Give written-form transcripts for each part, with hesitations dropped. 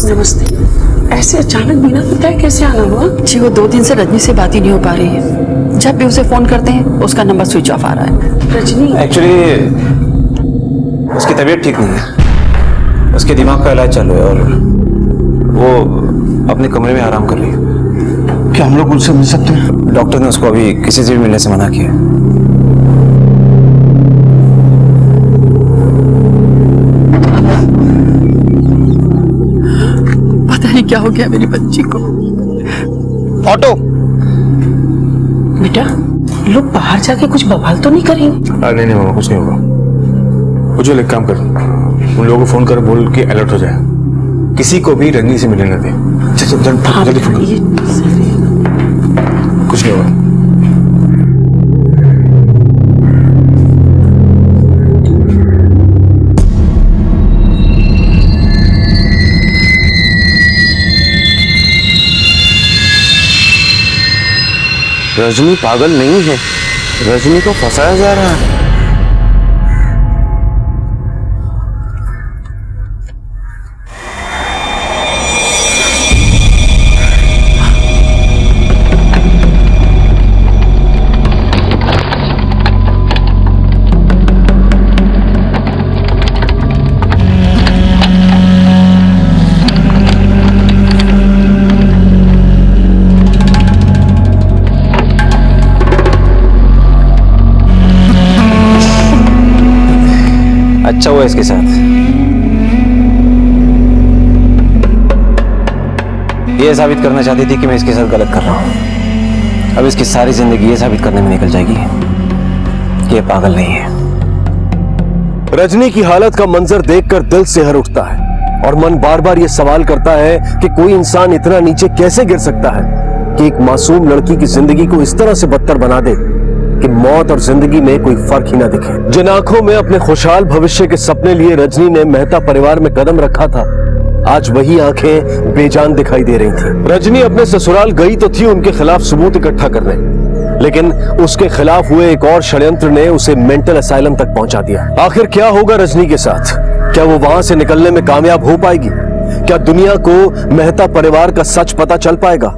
नमस्ते। ऐसे अचानक बिना बताए कैसे आना हुआ? जी वो 2 दिन से रजनी से बात ही नहीं हो पा रही है। जब भी उसे फोन करते हैं उसका नंबर स्विच ऑफ आ रहा है। रजनी एक्चुअली उसकी तबीयत ठीक नहीं है, उसके दिमाग का इलाज चालू है और वो अपने कमरे में आराम कर रही है। क्या हम लोग उनसे मिल सकते हैं? डॉक्टर ने उसको अभी किसी से भी मिलने से मना किया है। पता नहीं क्या हो गया मेरी बच्ची को। ऑटो। बेटा, लोग बाहर जाके कुछ बवाल तो नहीं करेंगे? नहीं मामा, कुछ नहीं होगा। उज्जवल एक काम कर, उन लोगों को फोन कर बोल के अलर्ट हो जाए, किसी को भी रजनी से मिलने न दे। जल्दी फोन कर। कुछ नहीं होगा। रजनी पागल नहीं है, रजनी को फंसाया जा रहा है। अच्छा हुआ इसके साथ, ये साबित करना चाहती थी कि मैं इसके साथ गलत कर रहा हूं। अब इसकी सारी जिंदगी ये साबित करने में निकल जाएगी कि ये पागल नहीं है। रजनी की हालत का मंजर देखकर दिल सिहर उठता है और मन बार बार ये सवाल करता है कि कोई इंसान इतना नीचे कैसे गिर सकता है कि एक मासूम लड़की की जिंदगी को इस तरह से बदतर बना दे कि मौत और जिंदगी में कोई फर्क ही ना दिखे। जिन आंखों में अपने खुशहाल भविष्य के सपने लिए रजनी ने मेहता परिवार में कदम रखा था, आज वही आंखें बेजान दिखाई दे रही थी। रजनी अपने ससुराल गई तो थी उनके खिलाफ सबूत इकट्ठा करने, लेकिन उसके खिलाफ हुए एक और षड्यंत्र ने उसे मेंटल असाइलम तक पहुंचा दिया। आखिर क्या होगा रजनी के साथ? क्या वो वहां से निकलने में कामयाब हो पाएगी? क्या दुनिया को मेहता परिवार का सच पता चल पाएगा?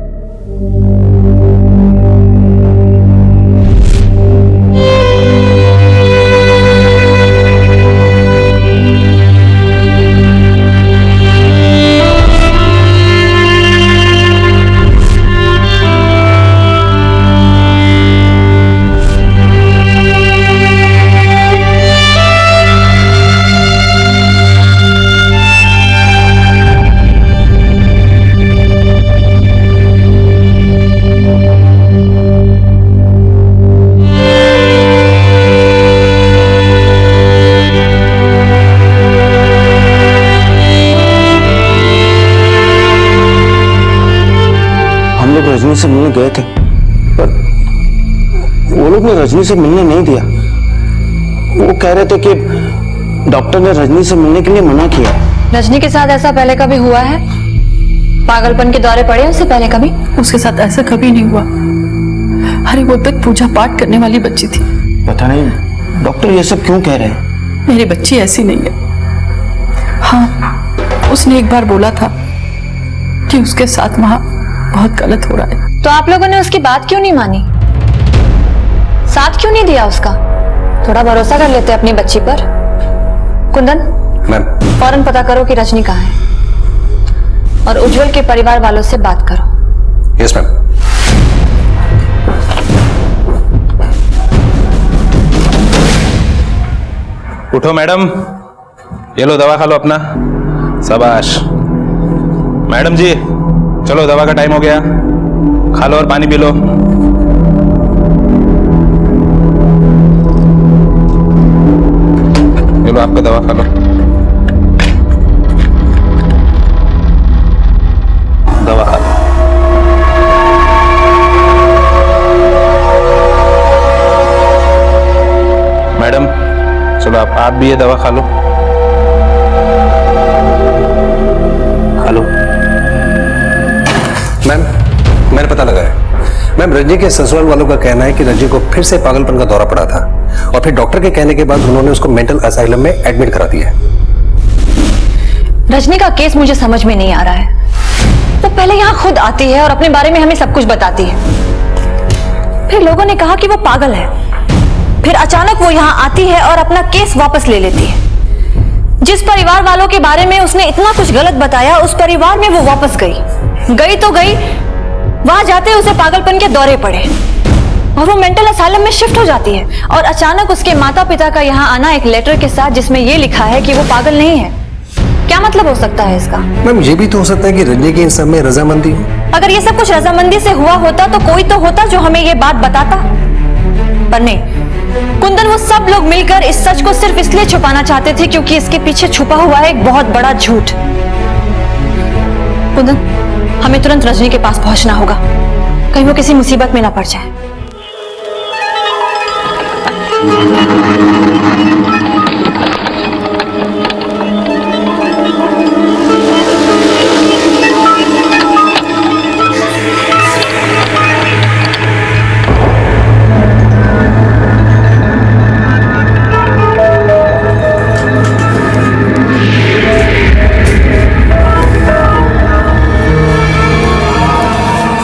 रजनी से मिलने गए थे पर वो लोग ने रजनी से मिलने नहीं दिया। वो कह रहे थे कि डॉक्टर ने रजनी से मिलने के लिए मना किया। रजनी के साथ ऐसा पहले कभी हुआ है? पागलपन के दौरे पड़े उससे पहले कभी? उसके साथ ऐसा कभी नहीं हुआ। अरे वो तक पूजा पाठ करने वाली बच्ची थी। पता नहीं डॉक्टर ये सब क्यों कह रहे हैं। मेरी बच्ची ऐसी नहीं है। हाँ, उसने एक बार बोला था कि उसके साथ वहां बहुत गलत हो रहा है। तो आप लोगों ने उसकी बात क्यों नहीं मानी? साथ क्यों नहीं दिया उसका? थोड़ा भरोसा कर लेते अपनी बच्ची पर। कुंदन, मैम फौरन पता करो कि रजनी कहाँ है और उज्जवल के परिवार वालों से बात करो। Yes ma'am. उठो मैडम, ये लो दवा खा लो अपना। शाबाश मैडम जी, चलो दवा का टाइम हो गया, खा लो और पानी पी लो। ये लो आपका दवा खा लो। दवा खा लो। मैडम चलो आप भी ये दवा खा लो। खा लो। मैम मैंने पता लगाया। मैम रजनी के ससुराल वालों का कहना है कि रजनी को फिर से पागलपन का दौरा पड़ा था और फिर डॉक्टर के कहने के बाद उन्होंने उसको मेंटल असाइलम में एडमिट करा दिया है। रजनी का केस मुझे समझ में नहीं आ रहा है। वो पहले यहाँ खुद आती है और अपने बारे में हमें सब कुछ बताती है, फिर लोगों ने कहा कि वो पागल है, फिर अचानक वो यहाँ आती है और अपना केस वापस ले लेती है। जिस परिवार वालों के बारे में उसने इतना कुछ गलत बताया, उस परिवार में वो वापस गई तो गई, वहां जाते उसे पागलपन के दौरे पड़े और वो मेंटल असाइलम में शिफ्ट हो जाती है। और अचानक उसके माता पिता का यहाँ आना एक लेटर के साथ जिसमें ये लिखा है कि वो पागल नहीं है। क्या मतलब हो सकता है इसका? मैम ये भी तो हो सकता है कि रजनी की इन सब में रजामंदी हो। अगर ये सब कुछ रजामंदी से हुआ होता तो कोई तो होता जो हमें ये बात बताता, पर नहीं। कुंदन, वो सब लोग मिलकर इस सच को सिर्फ इसलिए छुपाना चाहते थे क्योंकि इसके पीछे छुपा हुआ है एक बहुत बड़ा झूठ। कुंदन, हमें तुरंत रजनी के पास पहुंचना होगा, कहीं वो किसी मुसीबत में ना पड़ जाए।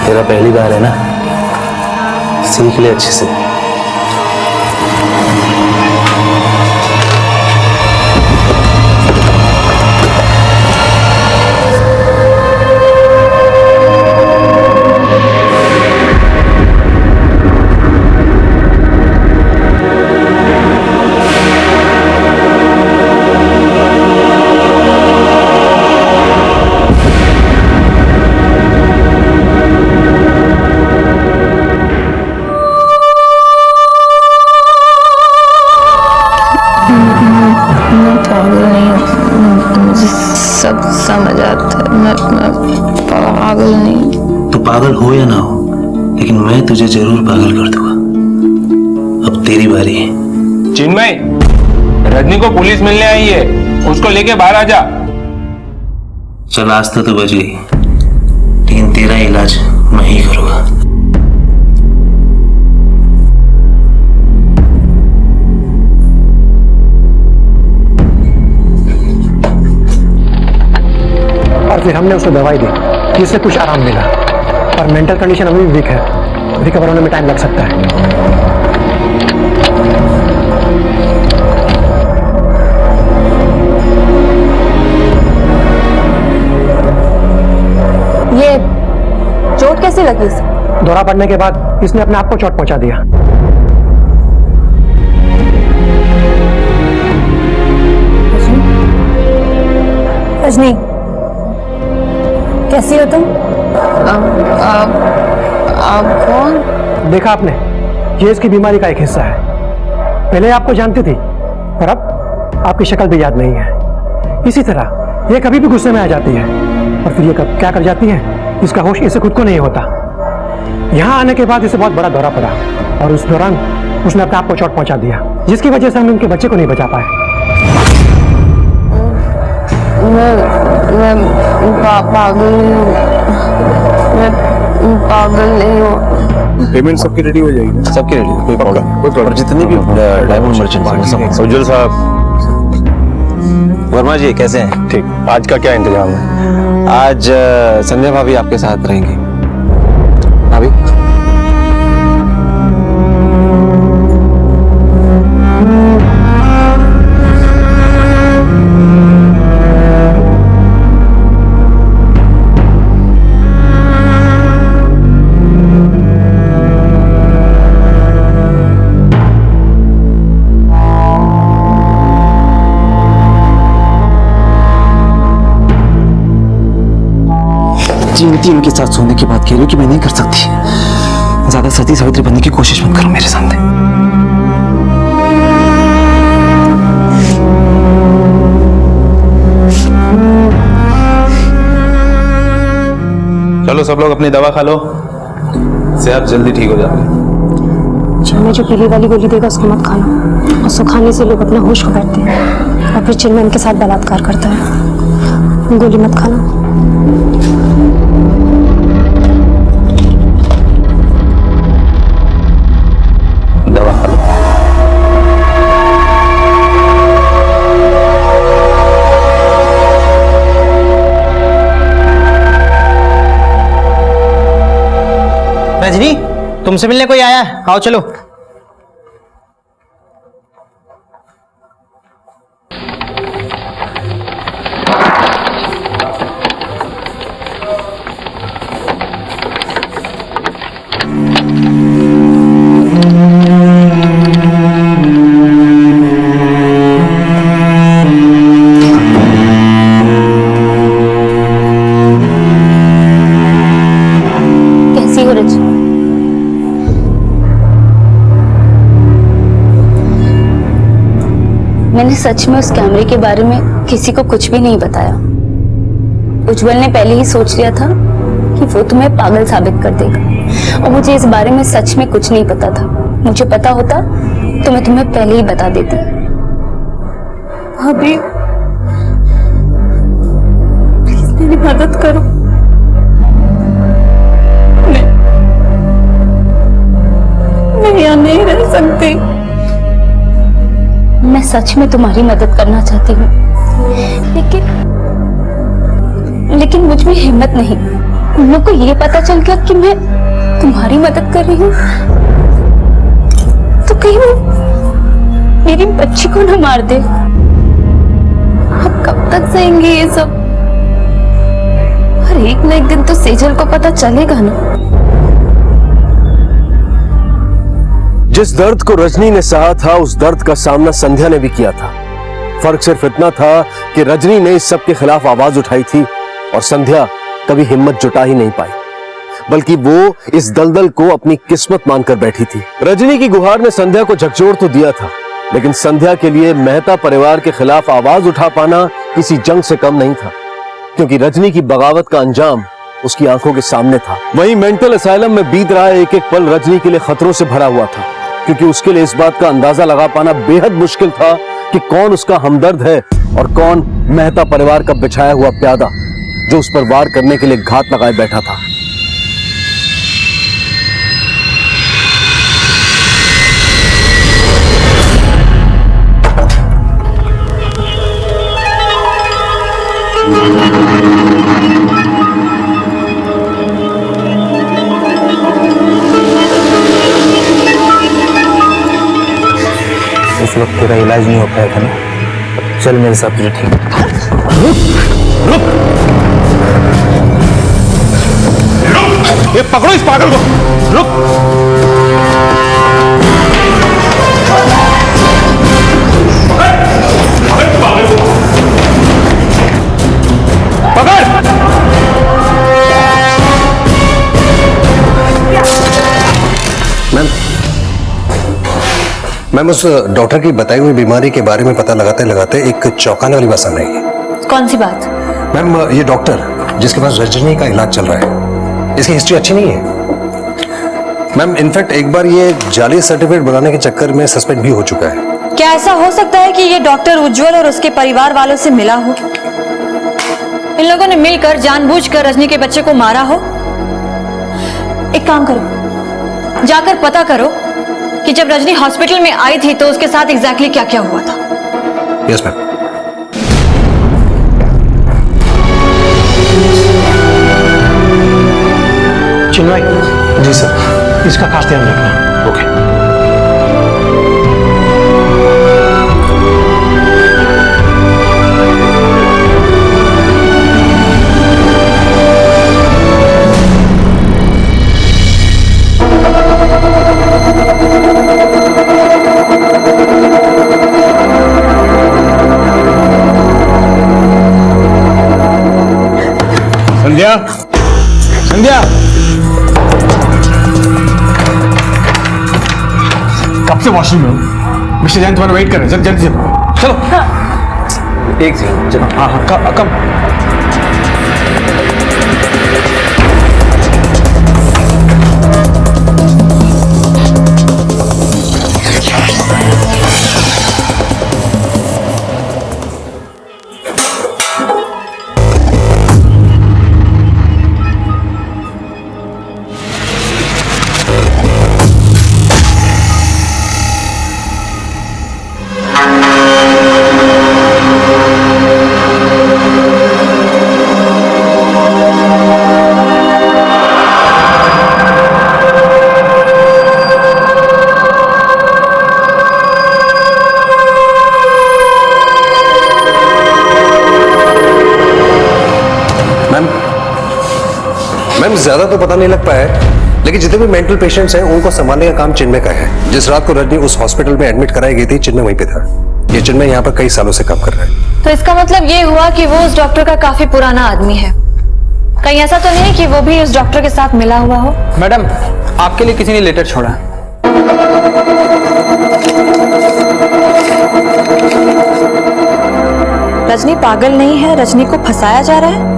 तेरा पहली बार है ना, सीख ले अच्छे से। सब समझ आता है, मैं पागल नहीं। तू पागल हो या ना हो, लेकिन मैं तुझे जरूर पागल कर दूंगा। अब तेरी बारी है। चिन्मय, रजनी को पुलिस मिलने आई है, उसको लेके बाहर आ जा। चल आज तो बच गई, लेकिन तेरा इलाज मैं ही करूंगा। और फिर हमने उसे दवाई दी जिससे कुछ आराम मिला, पर मेंटल कंडीशन अभी भी वीक है, रिकवर होने में टाइम लग सकता है। ये चोट कैसे लगी इसे? दौरा पड़ने के बाद इसने अपने आप को चोट पहुंचा दिया। रजनी, कैसी हो तुम? आप कौन? देखा आपने, ये इसकी बीमारी का एक हिस्सा है। पहले आपको जानती थी, पर अब आपकी शक्ल भी याद नहीं है। इसी तरह ये कभी भी गुस्से में आ जाती है और फिर ये क्या कर जाती है, इसका होश इसे खुद को नहीं होता। यहाँ आने के बाद इसे बहुत बड़ा दौरा पड़ा और उस दौरान उसने अपने आप को चोट पहुंचा दिया, जिसकी वजह से हम उनके बच्चे को नहीं बचा पाए। पागल नहीं हूँ। पेमेंट सबकी रेडी हो जाएगी। सबके रेडी, कोई प्रॉब्लम। और जितने भी डायमंड मर्चेंट हैं सब। उज्जवल साहब, वर्मा जी कैसे हैं? ठीक। आज का क्या इंतजाम है? आज संध्या भाभी आपके साथ रहेंगी। भाभी, जीवती उनके साथ सोने की बात कह रही हो कि मैं नहीं कर सकती। ज्यादा सती सावित्री बनने की कोशिश मत करो मेरे सामने। चलो सब लोग अपनी दवा खा लो, सेहत जल्दी ठीक हो जाएगी। चिन्मय जो पीली वाली गोली देगा उसको मत खाना। उसको खाने से लोग अपना होश खो बैठते हैं और फिर चिन्मय उनके साथ बलात्कार करता है। गोली मत खाना। दवा खा लो। तुमसे मिलने कोई आया है? आओ चलो। कैसी हो रजनी? मैंने सच में उस कैमरे के बारे में किसी को कुछ भी नहीं बताया। उज्जवल ने पहले ही सोच लिया था कि वो तुम्हें पागल साबित कर देगा, और मुझे इस बारे में सच में कुछ नहीं पता था। मुझे पता होता तो मैं तुम्हें पहले ही बता देती। अभी प्लीज मेरी मदद करो। मैं यहाँ नहीं रह सकती। मैं सच में तुम्हारी मदद करना चाहती हूँ, लेकिन मुझ में हिम्मत नहीं। उन लोग को ये पता चल गया कि मैं तुम्हारी मदद कर रही हूँ तो कहीं वो मेरी बच्ची को ना मार दे। अब कब तक सहेंगे ये सब? हर एक ना एक दिन तो सेजल को पता चलेगा ना। जिस दर्द को रजनी ने सहा था, उस दर्द का सामना संध्या ने भी किया था। फर्क सिर्फ इतना था कि रजनी ने इस सब के खिलाफ आवाज उठाई थी और संध्या कभी हिम्मत जुटा ही नहीं पाई, बल्कि वो इस दलदल को अपनी किस्मत मानकर बैठी थी। रजनी की गुहार ने संध्या को झकझोर तो दिया था, लेकिन संध्या के लिए मेहता परिवार के खिलाफ आवाज उठा पाना किसी जंग से कम नहीं था, क्योंकि रजनी की बगावत का अंजाम उसकी आंखों के सामने था। वहीं मेंटल असाइलम में बीत रहा एक एक पल रजनी के लिए खतरों से भरा हुआ था, क्योंकि उसके लिए इस बात का अंदाजा लगा पाना बेहद मुश्किल था कि कौन उसका हमदर्द है और कौन मेहता परिवार का बिछाया हुआ प्यादा जो उस पर वार करने के लिए घात लगाए बैठा था। उस वक्त तेरा इलाज नहीं हो पाया था ना, चल मेरे साथ तुझे ठीक। ये पकड़ो इस पागल को। रुक। पकड़। मैम उस डॉक्टर की बताई हुई बीमारी के बारे में पता लगाते लगाते एक चौंकाने वाली बात सामने आई है। कौन सी बात? मैम ये डॉक्टर जिसके पास रजनी का इलाज चल रहा है, इसकी हिस्ट्री अच्छी नहीं है। मैम इनफैक्ट एक बार ये जाली सर्टिफिकेट बनाने के चक्कर में सस्पेंड भी हो चुका है। क्या ऐसा हो सकता है कि ये डॉक्टर उज्जवल और उसके परिवार वालों से मिला हो? इन लोगों ने मिलकर जानबूझकर रजनी के बच्चे को मारा हो? एक काम करो, जाकर पता करो कि जब रजनी हॉस्पिटल में आई थी तो उसके साथ एग्जैक्टली क्या क्या हुआ था। Yes ma'am. Chinmay ji sir. इसका खास ध्यान रखना। ओके। संध्या, संध्या, कब से वॉशरूम में हूँ? मिस्टर जैन तुम्हारा वेट कर रहे हैं, जल्दी जल्दी चलो। एक सेकंड चलो। हाँ हाँ कम। मैम ज्यादा तो पता नहीं लग पाया है, लेकिन जितने भी मेंटल पेशेंट्स हैं उनको संभालने का काम चिन्मय का है। जिस रात को रजनी उस हॉस्पिटल में एडमिट कराई गई थी, चिन्मय वहीं पे था। ये चिन्मय यहाँ पर कई सालों से काम कर रहा है। तो इसका मतलब ये हुआ कि वो उस डॉक्टर का काफी पुराना आदमी है। कहीं ऐसा तो नहीं कि वो भी उस डॉक्टर के साथ मिला हुआ हो? मैडम, आपके लिए किसी ने लेटर छोड़ा। रजनी पागल नहीं है, रजनी को फंसाया जा रहा है।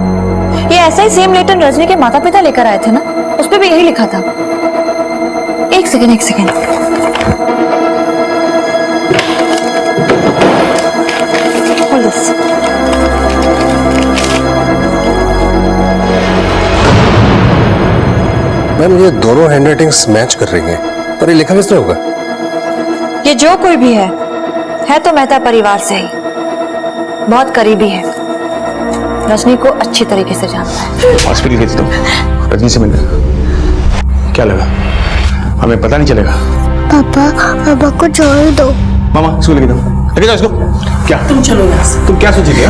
ये ऐसा ही सेम लेटर रजनी के माता पिता लेकर आए थे ना, उस पे भी यही लिखा था। एक सेकेंड। Hold this. मैम ये दोनों हैंडराइटिंग्स मैच कर रही हैं, पर ये लिखा किसने होगा? ये जो कोई भी है तो मेहता परिवार से ही, बहुत करीबी है, रजनी को अच्छी तरीके से जानता है। हॉस्पिटल भेज दो, रजनी से मिलकर। क्या लगा? हमें पता नहीं चलेगा। पापा को छोड़ दो। मामा इसको लेके दो, लेके जाओ इसको। क्या तुम चलो यहाँ से। तुम क्या सोचेगी?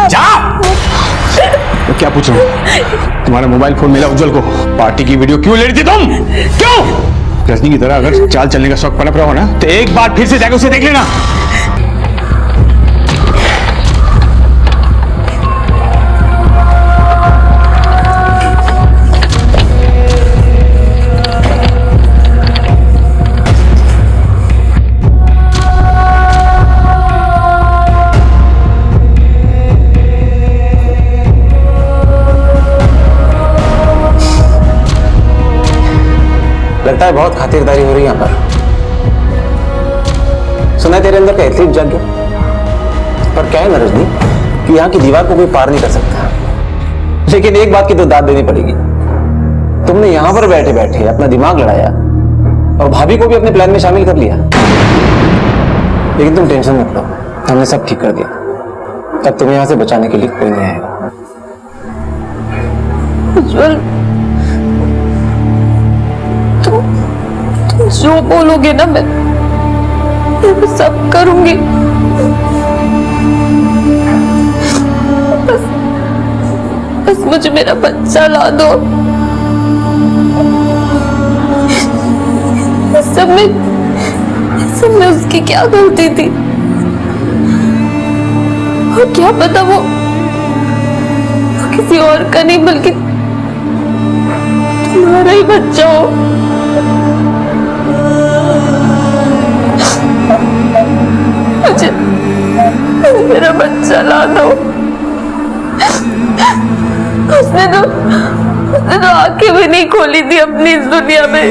जा। मैं क्या पूछ रहा हूँ? तुम्हारा मोबाइल फोन मिला उज्जवल को, पार्टी की वीडियो क्यों ले रही थी तुम? क्यों? रजनी की तरह अगर चाल चलने का शौक पनप रहा हो ना, तो एक बार फिर से जाकर उसे देख लेना। लगता है बहुत खातिरदारी हो रही है यहाँ पर। सुना है तेरे अंदर का एथलीट जाग गया। पर क्या है ना रजनी, कि यहाँ की दीवार को कोई पार नहीं कर सकता। लेकिन एक बात की तो दाद देनी पड़ेगी, तुमने यहाँ पर बैठे बैठे अपना दिमाग लड़ाया और भाभी को भी अपने प्लान में शामिल कर लिया। लेकिन तुम टेंशन मत लो, हमने सब ठीक कर दिया। तब तुम्हें यहाँ से बचाने के लिए कोई नहीं आएगा। उज्जवल, तुम जो बोलोगे ना मैं सब करूंगी। बस मुझे मेरा बच्चा ला दो। सब में उसकी क्या गलती थी? और क्या पता वो किसी और का नहीं बल्कि तुम्हारा ही बच्चा हो। मुझे मेरा बच्चा ला दो। उसने तो आंखें भी नहीं खोली थी अपनी इस दुनिया में।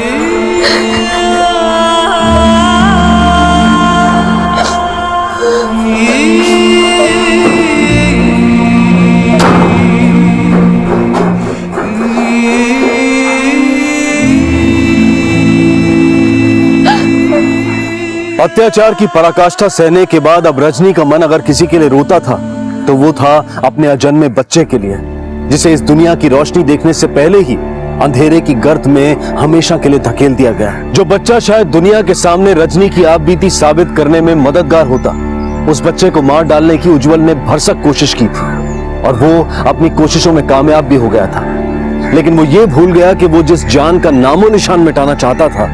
अत्याचार की पराकाष्ठा सहने के बाद अब रजनी का मन अगर किसी के लिए रोता था तो वो था अपने अजन्मे बच्चे के लिए, जिसे इस दुनिया की रोशनी देखने से पहले ही अंधेरे की गर्त में हमेशा के लिए धकेल दिया गया है। जो बच्चा शायद दुनिया के सामने रजनी की आपबीती साबित करने में मददगार होता, उस बच्चे को मार डालने की उज्जवल ने भरसक कोशिश की थी और वो अपनी कोशिशों में कामयाब भी हो गया था। लेकिन वो ये भूल गया कि वो जिस जान का नामो निशान मिटाना चाहता था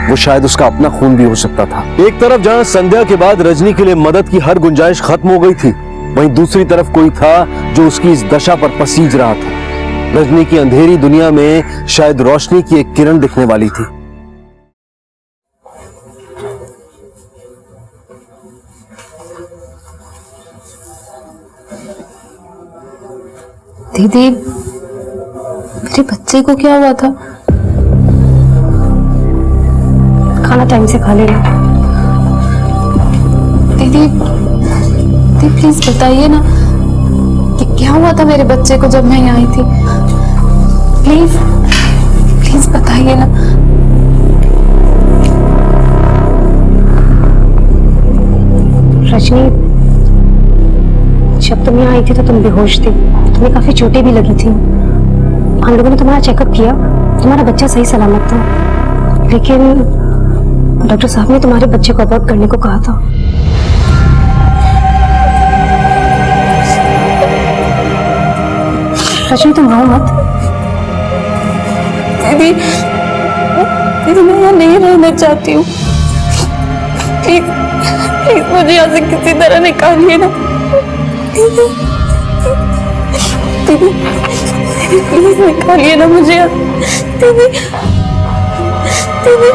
वो शायद उसका अपना खून भी हो सकता था। एक तरफ जहां संध्या के बाद रजनी के लिए मदद की हर गुंजाइश खत्म हो गई थी, वहीं दूसरी तरफ कोई था जो उसकी इस दशा पर पसीज रहा था। रजनी की अंधेरी दुनिया में शायद रोशनी की एक किरण दिखने वाली थी। दीदी, मेरे बच्चे को क्या हुआ था? खाना टाइम से खा लेना। दीदी प्लीज बताइए ना कि क्या हुआ था मेरे बच्चे को जब मैं यहाँ आई थी। प्लीज बताइए ना। रजनी, जब तुम यहाँ आई थी तो तुम बेहोश थी, तुम्हें काफी चोटें भी लगी थी। हम लोगों ने तुम्हारा चेकअप किया, तुम्हारा बच्चा सही सलामत था, लेकिन डॉक्टर साहब ने तुम्हारे बच्चे को अबॉर्ट करने को कहा था। रजनी, तुम रो मत। दीदी, दीदी मैं यहाँ नहीं रहना चाहती हूँ। प्लीज प्लीज मुझे यहाँ से किसी तरह निकालिए ना। दीदी दीदी दीदी प्लीज निकालिए ना मुझे यहाँ। दीदी दीदी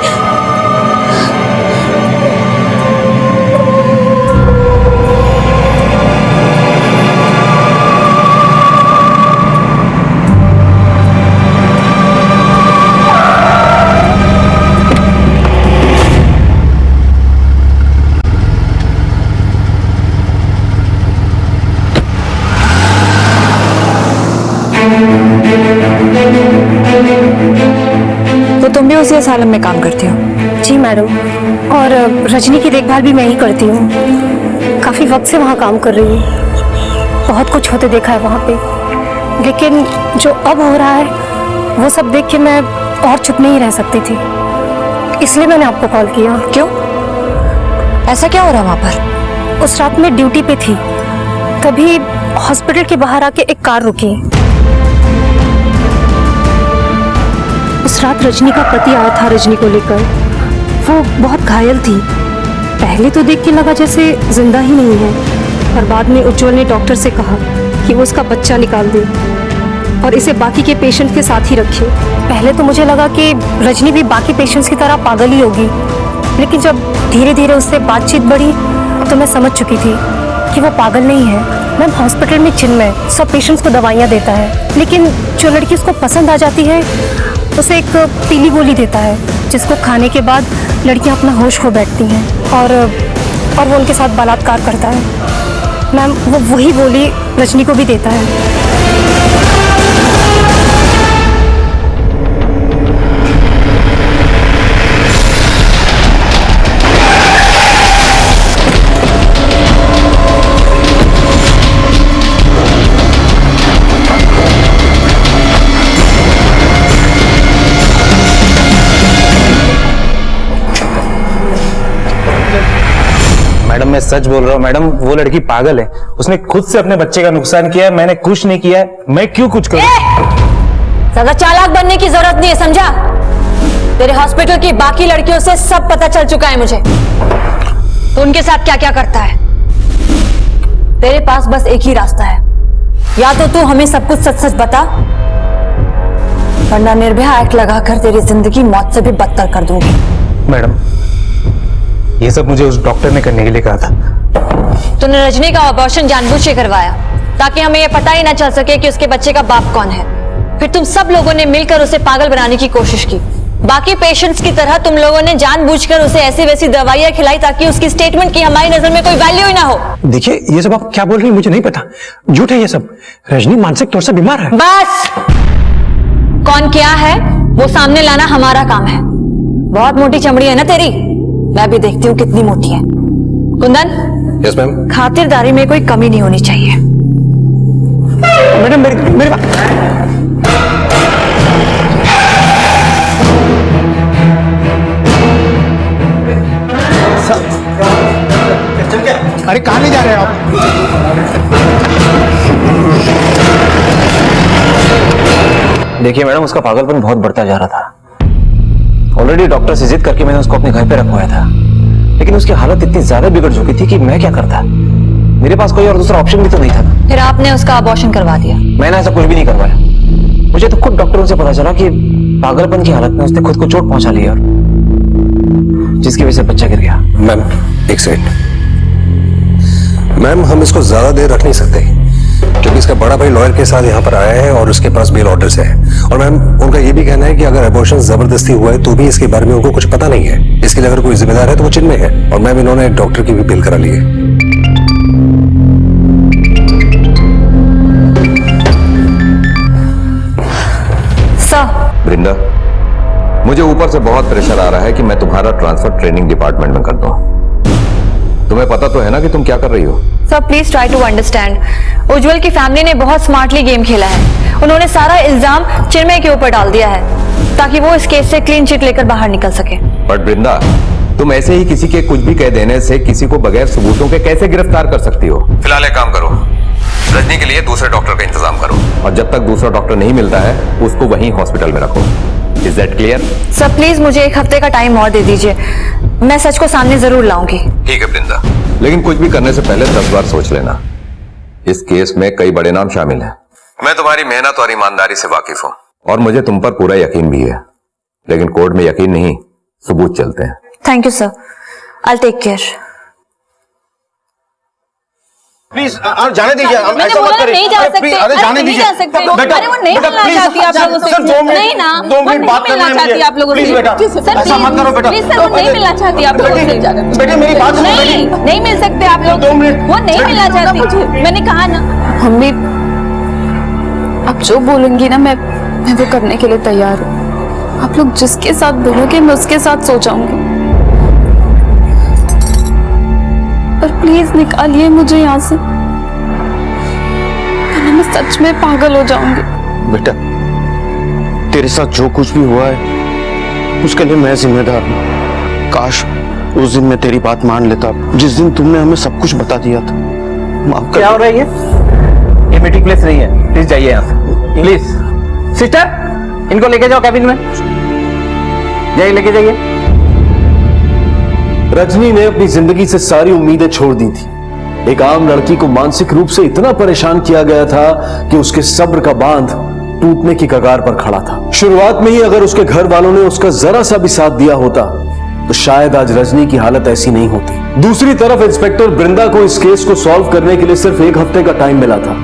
तो तुम भी उसी असालम में काम करती हो? जी मैडम, और रजनी की देखभाल भी मैं ही करती हूँ। काफ़ी वक्त से वहाँ काम कर रही हूँ। बहुत कुछ होते देखा है वहाँ पे, लेकिन जो अब हो रहा है वो सब देख के मैं और चुप नहीं रह सकती थी, इसलिए मैंने आपको कॉल किया। क्यों? ऐसा क्या हो रहा वहाँ पर? उस रात मैं ड्यूटी पे थी, तभी हॉस्पिटल के बाहर आके एक कार रुकी। उस रात रजनी का पति आया था रजनी को लेकर। वो बहुत घायल थी। पहले तो देख के लगा जैसे जिंदा ही नहीं है, पर बाद में उज्जवल ने डॉक्टर से कहा कि वो उसका बच्चा निकाल दे और इसे बाकी के पेशेंट के साथ ही रखे। पहले तो मुझे लगा कि रजनी भी बाकी पेशेंट्स की तरह पागल ही होगी, लेकिन जब धीरे धीरे उससे बातचीत बढ़ी तो मैं समझ चुकी थी कि वो पागल नहीं है। मैम, हॉस्पिटल में चिन्मय सब पेशेंट्स को दवाइयाँ देता है, लेकिन जो लड़की उसको पसंद आ जाती है उसे एक पीली गोली देता है, जिसको खाने के बाद लड़कियां अपना होश खो बैठती हैं और वो उनके साथ बलात्कार करता है। मैम, वो वही गोली रजनी को भी देता है। मैडम मैं सच बोल रहा हूँ मैडम, वो लड़की पागल है। उसने खुद से अपने बच्चे का नुकसान किया है, मैंने कुछ नहीं किया है। मैं क्यों कुछ करूं? ज्यादा चालाक बनने की जरूरत नहीं है, समझा? तेरे हॉस्पिटल की बाकी लड़कियों से सब पता चल चुका है मुझे, तो उनके साथ क्या क्या करता है। तेरे पास बस एक ही रास्ता है, या तो तू हमें सब कुछ सच सच बता, वरना निर्भया एक्ट लगाकर तेरी जिंदगी मौत से भी बदतर कर दूंगी। मैडम ये सब मुझे उस डॉक्टर ने करने के लिए कहा था। तूने रजनी का अबॉर्शन जानबूझ के करवाया ताकि हमें यह पता ही ना चल सके कि उसके बच्चे का बाप कौन है। फिर तुम सब लोगों ने मिलकर उसे पागल बनाने की कोशिश की। बाकी पेशेंट्स की तरह तुम लोगों ने जानबूझकर उसे ऐसी वैसी दवाइयां खिलाई ताकि उसकी स्टेटमेंट की हमारी नजर में कोई वैल्यू ही ना हो। देखिए, ये सब आप क्या बोल रही हैं मुझे नहीं पता, झूठ है ये सब। रजनी मानसिक तौर से बीमार है। बस, कौन क्या है वो सामने लाना हमारा काम है। बहुत मोटी चमड़ी है ना तेरी, मैं भी देखती हूँ कितनी मोटी है। Kundan, yes ma'am. खातिरदारी में कोई कमी नहीं होनी चाहिए। मैडम मेरे अरे कहाँ ले जा रहे हैं आप? देखिए मैडम, उसका पागलपन बहुत बढ़ता जा रहा था। ऑलरेडी डॉक्टर से जिद करके मैंने उसको अपने घर पे रखवाया था, लेकिन उसकी हालत इतनी ज्यादा बिगड़ चुकी थी कि मैं क्या करता। मेरे पास कोई और दूसरा ऑप्शन भी तो नहीं था ना। फिर आपने उसका अबॉर्शन करवा दिया? मैंने ऐसा कुछ भी नहीं करवाया। मुझे तो खुद डॉक्टरों से पता चला कि पागलपन की हालत में उसने खुद को चोट पहुंचा ली, और जिसकी वजह से बच्चा गिर गया। मैम एक सेकंड मैम, हम इसको ज्यादा देर रख नहीं सकते क्योंकि इसका बड़ा भाई लॉयर के साथ यहाँ पर आया है और उसके पास बेल ऑर्डर्स है। और मैम उनका ये भी कहना है कि अगर अबॉर्शन जबरदस्ती हुआ है तो भी इसके बारे में उनको कुछ पता नहीं है। इसके लिए अगर कोई जिम्मेदार है तो वो चिन्मय है। और मैम इन्होंने डॉक्टर की भी बिल करा ली है। वृंदा, मुझे ऊपर से बहुत प्रेशर आ रहा है कि मैं तुम्हारा ट्रांसफर ट्रेनिंग डिपार्टमेंट में कर दूं। तुम्हें पता तो है ना कि तुम क्या कर रही हो? Sir please try to understand. Ujjwal की फैमिली ने बहुत स्मार्टली गेम खेला है। उन्होंने सारा इल्जाम चिन्मय के ऊपर डाल दिया है ताकि वो इस केस से क्लीन चिट लेकर बाहर निकल सके। बट वृंदा, तुम ऐसे ही किसी के कुछ भी कह देने से किसी को बगैर सबूतों के कैसे गिरफ्तार कर सकती हो? फिलहाल एक काम करो, रजनी के लिए दूसरे डॉक्टर का इंतजाम करो, और जब तक दूसरा डॉक्टर नहीं मिलता है उसको वहीं हॉस्पिटल में रखो। Is that clear? Sir please मुझे एक हफ्ते का टाइम और दे दीजिए, मैं सच को सामने जरूर लाऊंगी। ठीक है वृंदा, लेकिन कुछ भी करने से पहले 10 बार सोच लेना। इस केस में कई बड़े नाम शामिल हैं। मैं तुम्हारी मेहनत और ईमानदारी से वाकिफ हूं और मुझे तुम पर पूरा यकीन भी है, लेकिन कोर्ट में यकीन नहीं, सबूत चलते हैं। Thank you sir, I take care. Please जाने दीजिए, हम ऐसा मत करिए। नहीं जा सकते, अरे जाने दीजिए बेटा, अरे वो नहीं मिलना चाहती आप लोगों से। सर 2 मिनट, नहीं ना, 2 मिनट बात करना है मुझे। आप लोगों से। प्लीज बेटा, ऐसा मत करो बेटा। प्लीज सर, वो नहीं मिलना चाहती आप लोगों से। बेटे मेरी बात सुनो। नहीं, नहीं मिल सकते आप लोग। 2 मिनट, वो नहीं मिलना चाहती, मैंने कहा ना। मम्मी, आप जो बोलेंगी ना मैं वो करने के लिए तैयार हूँ। आप लोग जिसके साथ बोलोगे मैं उसके साथ सो जाऊंगी, पर प्लीज निकालिए मुझे यहाँ से, वरना मैं सच में पागल हो जाऊंगी। बेटा, तेरे साथ जो कुछ भी हुआ है उसके लिए मैं जिम्मेदार हूँ। काश उस दिन मैं तेरी बात मान लेता, जिस दिन तुमने हमें सब कुछ बता दिया था। माफ कर। क्या हो रहा है ये मीटिंग प्लेस नहीं है, प्लीज जाइए यहाँ से प्लीज। सिस्टर, इनको लेके जाओ कैबिन में, जाइए लेके जाइए। रजनी ने अपनी जिंदगी से सारी उम्मीदें छोड़ दी थी। एक आम लड़की को मानसिक रूप से इतना परेशान किया गया था कि उसके सब्र का बांध टूटने की कगार पर खड़ा था। शुरुआत में ही अगर उसके घर वालों ने उसका जरा सा भी साथ दिया होता तो शायद आज रजनी की हालत ऐसी नहीं होती। दूसरी तरफ इंस्पेक्टर बृंदा को इस केस को सॉल्व करने के लिए सिर्फ 1 हफ्ते का टाइम मिला था,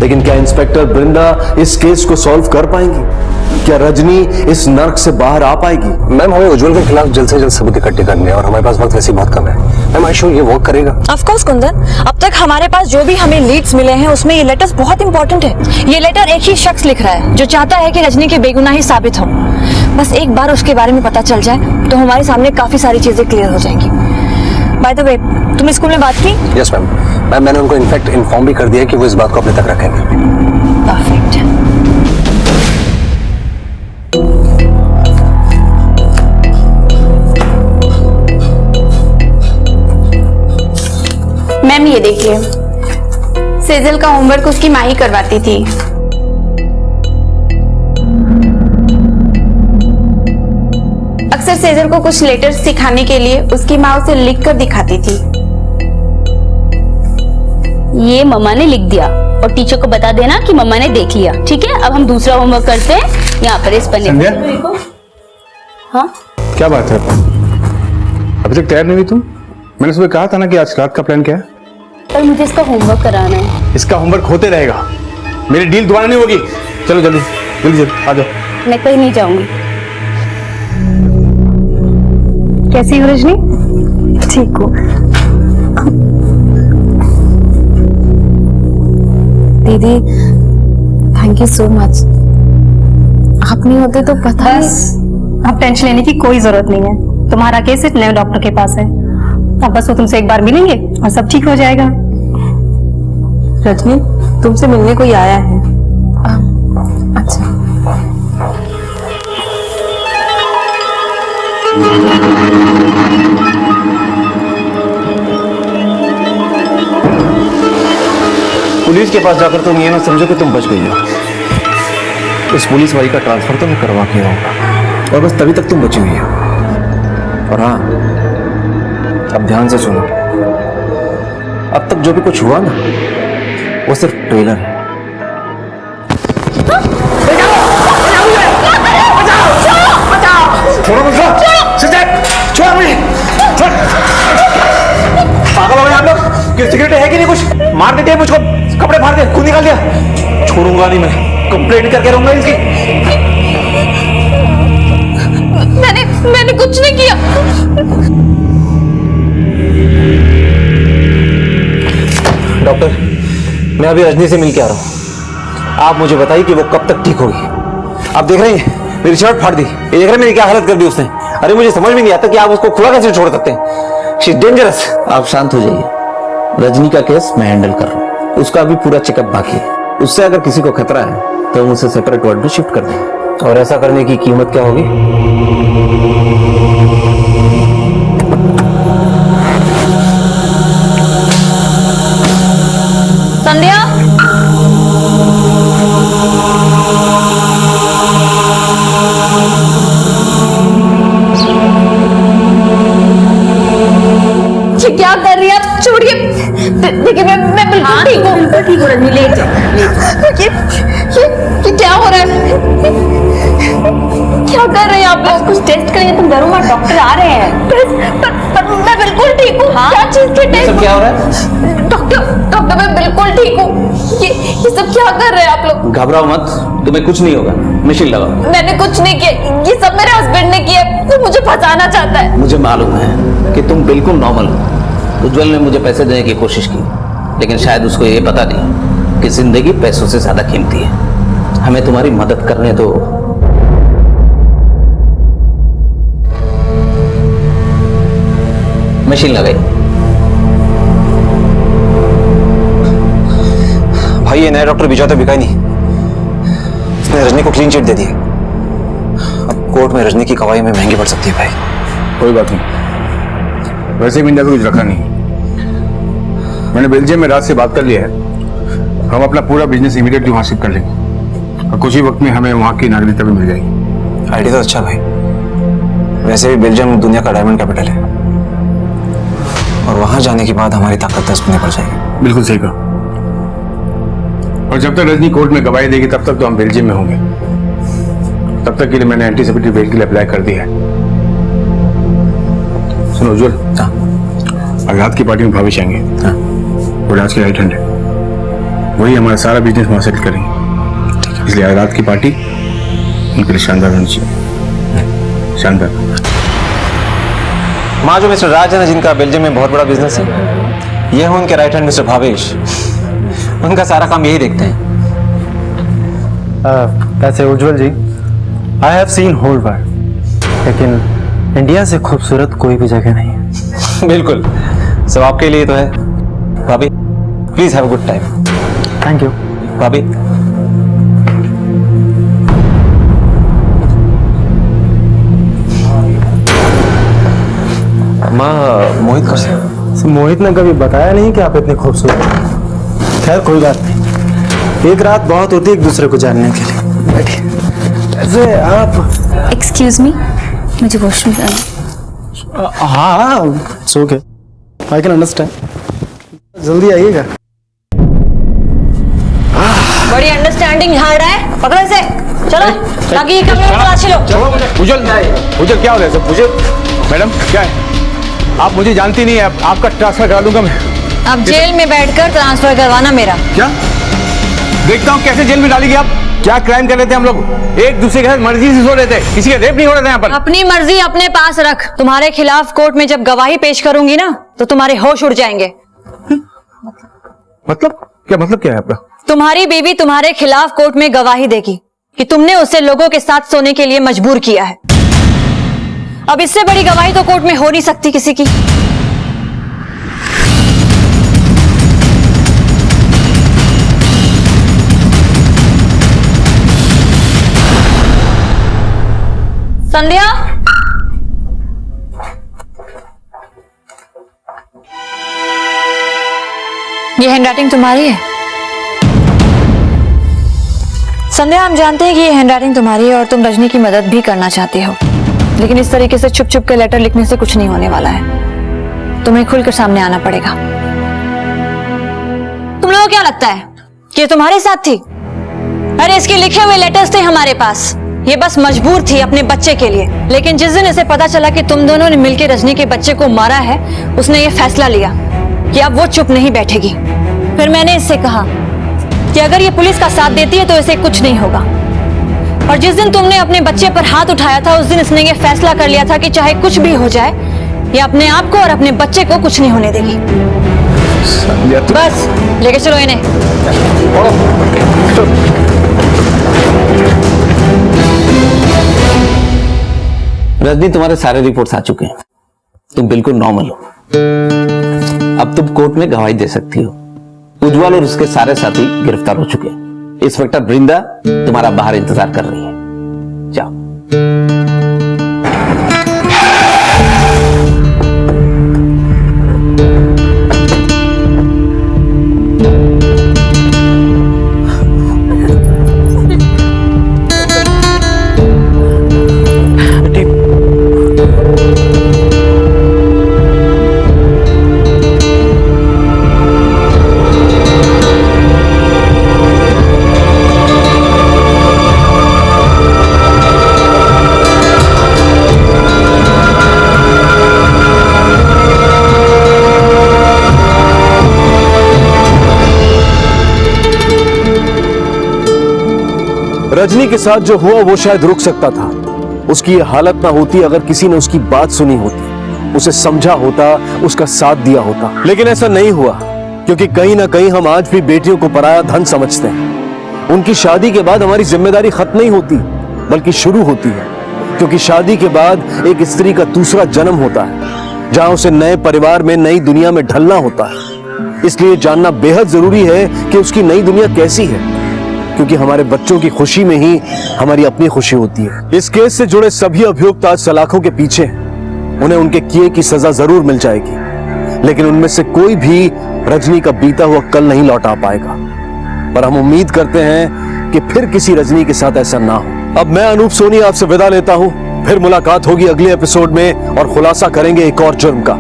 लेकिन क्या इंस्पेक्टर बृंदा इस केस को सॉल्व कर पाएंगी? क्या रजनी इस नर्क से बाहर आ पाएगी? मैम, हमें उज्जवल के खिलाफ जल्द से जल्द सबूत इकट्ठे करने हैं और हमारे पास वक्त वैसे बहुत कम है। मैम, आई श्योर ये वर्क करेगा। ऑफ कोर्स कुंदन, अब तक हमारे पास जो भी हमें लीड्स मिले हैं उसमें ये लेटर्स बहुत इंपॉर्टेंट है। ये लेटर एक ही शख्स लिख रहा है जो चाहता है कि रजनी की बेगुनाही साबित हो। बस एक बार उसके बारे में पता चल जाए तो हमारे सामने काफी सारी चीजें क्लियर हो जाएंगी। बाय द वे, तुम स्कूल में बात की? यस मैम, मैंने उनको इनफैक्ट इन्फॉर्म भी कर दिया कि वो इस बात को अपने तक रखेंगे। परफेक्ट। मैम ये देखिए, सेजल का होमवर्क उसकी माँ ही करवाती थी। अक्सर सेजल को कुछ लेटर्स सिखाने के लिए उसकी माँ उसे लिख कर दिखाती थी। ये मम्मा ने लिख दिया और टीचर को बता देना कि मम्मा ने देख लिया। ठीक है, अब हम दूसरा होमवर्क करते हैं। यहाँ पर इस पन्ने पे। हाँ क्या बात है, अभी तक तैयार नहीं हुई तुम? मैंने सुबह कहा था ना कि आज रात का प्लान क्या है? पर मुझे इसका होमवर्क कराना है। इसका होमवर्क होते रहेगा, मेरी डील दोबारा नहीं होगी। चलो जल्दी जल्दी जल्दी आ जाओ। मैं कहीं नहीं जाऊंगी। कैसी हो रजनी? ठीक हो? दीदी थैंक यू सो मच। आप नहीं होते तो पता बस अब टेंशन लेने की कोई जरूरत नहीं है। तुम्हारा केस एक नए डॉक्टर के पास है, अब बस वो तुमसे एक बार मिलेंगे और सब ठीक हो जाएगा। रजनी, तुमसे मिलने कोई आया है। अच्छा। पुलिस के पास जाकर तुम ये ना समझो कि तुम बच गई हो। इस पुलिस वाली का ट्रांसफर तो मैं करवा के आऊंगा और बस तभी तक तुम बची हुई हो। और हाँ, अब ध्यान से सुनो, अब तक जो भी कुछ हुआ ना वो सिर्फ ट्रेलर है। छोड़ो मुझे, छोड़ मुझे, छोड़। पागल हो गए आप लोग? कि सिगरेट है कि नहीं? कुछ मार देते हैं मुझको, कपड़े फाड़ दे, खून निकाल दिया। छोड़ूंगा नहीं मैं, कंप्लेंट करके रहूंगा इसकी। मैंने कुछ नहीं किया। डॉक्टर, मैं अभी रजनी से मिल के आ रहा हूँ। आप मुझे बताइए कि वो कब तक ठीक होगी। आप देख रहे हैं मेरी शर्ट फाड़ दी, ये देख रहे हैं मेरी क्या हालत कर दी उसने। अरे मुझे समझ में नहीं आता कि आप उसको खुला कैसे छोड़ सकते हैं। She is dangerous. आप शांत हो जाइए, रजनी का केस मैं हैंडल कर रहा हूँ, उसका अभी पूरा चेकअप बाकी है। उससे अगर किसी को खतरा है तो हम उसे सेपरेट वार्ड में शिफ्ट कर देंगे। और ऐसा करने की कीमत क्या होगी? संध्या, ये क्या कर रही है आप? छोड़िए। देखिए मैं बिल्कुल ठीक हूँ। बिल्कुल ठीक हो रजनी, लेट जाओ। ये क्या हो रहा है? क्या कर रहे हैं आप लोग? कुछ टेस्ट करिए, तुम डरो मत, डॉक्टर आ रहे हैं। पर मैं बिल्कुल ठीक हूँ। क्या चीज के टेस्ट? क्या हो रहा है? डॉक्टर मैं बिल्कुल ठीक हूँ। ये सब क्या कर रहे हैं आप लोग? घबराओ मत, तुम्हें कुछ नहीं होगा। मशीन लगाओ। मैंने कुछ नहीं किया, ये सब मेरे हस्बैंड ने किया। वो मुझे फंसाना चाहता है। मुझे मालूम है कि तुम बिल्कुल नॉर्मल हो। उज्जवल ने मुझे पैसे देने की कोशिश की, लेकिन शायद उसको ये पता नहीं कि जिंदगी पैसों से ज्यादा कीमती है। हमें तुम्हारी मदद करने दो। मशीन लगाई। भाई ये नया डॉक्टर विजय तो बिका ही नहीं, इसने रजनी को क्लीन चिट दे दी। अब कोर्ट में रजनी की गवाही में महंगी पड़ सकती है भाई। कोई बात नहीं, वैसे भी इंडिया में कुछ रखा नहीं। मैंने बेल्जियम में रात से बात कर लिया है, हम अपना पूरा बिजनेस इमीडिएटली वहां शिफ्ट कर लेंगे और कुछ ही वक्त में हमें वहां की नागरिकता भी मिल जाएगी। आइडिया तो अच्छा भाई, वैसे भी बेल्जियम दुनिया का डायमंड कैपिटल है और वहां जाने के बाद हमारी ताकत 10 गुना बढ़ जाएगी। बिल्कुल सही कहा। और जब तक रजनी कोर्ट में गवाही देगी तब तक तो हम बेल्जियम में होंगे। तब तक के लिए मैंने एंटीसिपेटरी बेल के लिए अप्लाई कर दिया है। सुनो उज्जवल, अगर रात की पार्टी में भावेश आएंगे, वो राज के राइट हैंड है, वही हमारा सारा बिजनेस वहां सेटल करेंगे। इसलिए आज रात की पार्टी उनके लिए शानदार होनी चाहिए। शानदार। माँ जो मिस्टर राज है ना, जिनका बेल्जियम में बहुत बड़ा बिजनेस है, ये है उनके राइट हैंड मिस्टर भावेश। उनका सारा काम यही देखते हैं। वैसे Ujjwal ji, I have seen whole world, लेकिन इंडिया से खूबसूरत कोई भी जगह नहीं है। बिल्कुल, सब आपके लिए तो है। भाभी please have a good time. Thank you भाभी। माँ मोहित कौन से? मोहित ने कभी बताया नहीं कि आप इतने खूबसूरत हैं। खैर कोई बात नहीं, एक रात बहुत होती है एक दूसरे को जानने के लिए। बैठिए। वैसे आप एक्सक्यूज मी, मुझे वॉशरूम जाना। हाँ it's okay, I can understand. जल्दी आइएगा। बड़ी अंडरस्टैंडिंग झाड़ रहा है, पकड़ो इसे। चलो ताकि ये कमरे में तलाशी लो। उज्जवल क्या हो रहा है सब? मुझे मैडम क्या है, आप मुझे जानती नहीं है, आपका ट्रांसफर करा दूंगा मैं। अब जेल में बैठकर ट्रांसफर करवाना मेरा। क्या? देखता हूँ कैसे जेल में डालेगी आप। क्या क्राइम कर रहे थे हम लोग? एक दूसरे के साथ मर्जी से सो रहे थे, किसी का रेप नहीं हो रहा था यहाँ पर। अपनी मर्जी अपने पास रख। तुम्हारे खिलाफ कोर्ट में जब गवाही पेश करूंगी ना, तो तुम्हारे होश उड़ जाएंगे। मतलब क्या है आपका? तुम्हारी बीवी तुम्हारे खिलाफ कोर्ट में गवाही देगी कि तुमने उसे लोगों के साथ सोने के लिए मजबूर किया है। अब इससे बड़ी गवाही तो कोर्ट में हो नहीं सकती किसी की। संध्या, ये हैंडराइटिंग तुम्हारी है? संध्या, हम जानते हैं कि ये हैंडराइटिंग तुम्हारी है और तुम रजनी की मदद भी करना चाहती हो, लेकिन इस तरीके से छुप छुप के लेटर लिखने से कुछ नहीं होने वाला है। तुम्हें खुलकर सामने आना पड़ेगा। तुम लोगों को क्या लगता है कि ये तुम्हारे साथ थी? अरे इसके लिखे हुए लेटर्स थे हमारे पास। ये बस मजबूर थी अपने बच्चे के लिए, लेकिन जिस दिन इसे पता चला कि तुम दोनों ने मिलकर रजनी के बच्चे को मारा है, उसने ये फैसला लिया कि अब वो चुप नहीं बैठेगी। फिर मैंने इससे कहा कि अगर ये पुलिस का साथ देती है तो इसे कुछ नहीं होगा। और जिस दिन तुमने अपने बच्चे पर हाथ उठाया था, उस दिन इसने ये फैसला कर लिया था कि चाहे कुछ भी हो जाए, ये अपने आप को और अपने बच्चे को कुछ नहीं होने देगी। बस लेके चलो इन्हें। रजनी, तुम्हारे सारे रिपोर्ट्स आ चुके हैं, तुम बिल्कुल नॉर्मल हो। अब तुम कोर्ट में गवाही दे सकती हो। उज्जवल और उसके सारे साथी गिरफ्तार हो चुके हैं। इंस्पेक्टर वृंदा तुम्हारा बाहर इंतजार कर रही है। जाओ। रजनी के साथ जो हुआ वो शायद रुक सकता था। उसकी ये हालत ना होती अगर किसी ने उसकी बात सुनी होती, उसे समझा होता, उसका साथ दिया होता। लेकिन ऐसा नहीं हुआ, क्योंकि कहीं ना कहीं हम आज भी बेटियों को पराया धन समझते हैं। उनकी शादी के बाद हमारी जिम्मेदारी खत्म नहीं होती, बल्कि शुरू होती है, क्योंकि शादी के बाद एक स्त्री का दूसरा जन्म होता है, जहां उसे नए परिवार में, नई दुनिया में ढलना होता है। इसलिए जानना बेहद जरूरी है कि उसकी नई दुनिया कैसी है, क्योंकि हमारे बच्चों की खुशी में ही हमारी अपनी खुशी होती है। इस केस से जुड़े सभी अभियुक्त आज सलाखों के पीछे हैं। उन्हें उनके किए की सजा जरूर मिल जाएगी, लेकिन उनमें से कोई भी रजनी का बीता हुआ कल नहीं लौटा पाएगा। पर हम उम्मीद करते हैं कि फिर किसी रजनी के साथ ऐसा ना हो। अब मैं अनूप सोनी आपसे विदा लेता हूं। फिर मुलाकात होगी अगले एपिसोड में और खुलासा करेंगे एक और जुर्म का।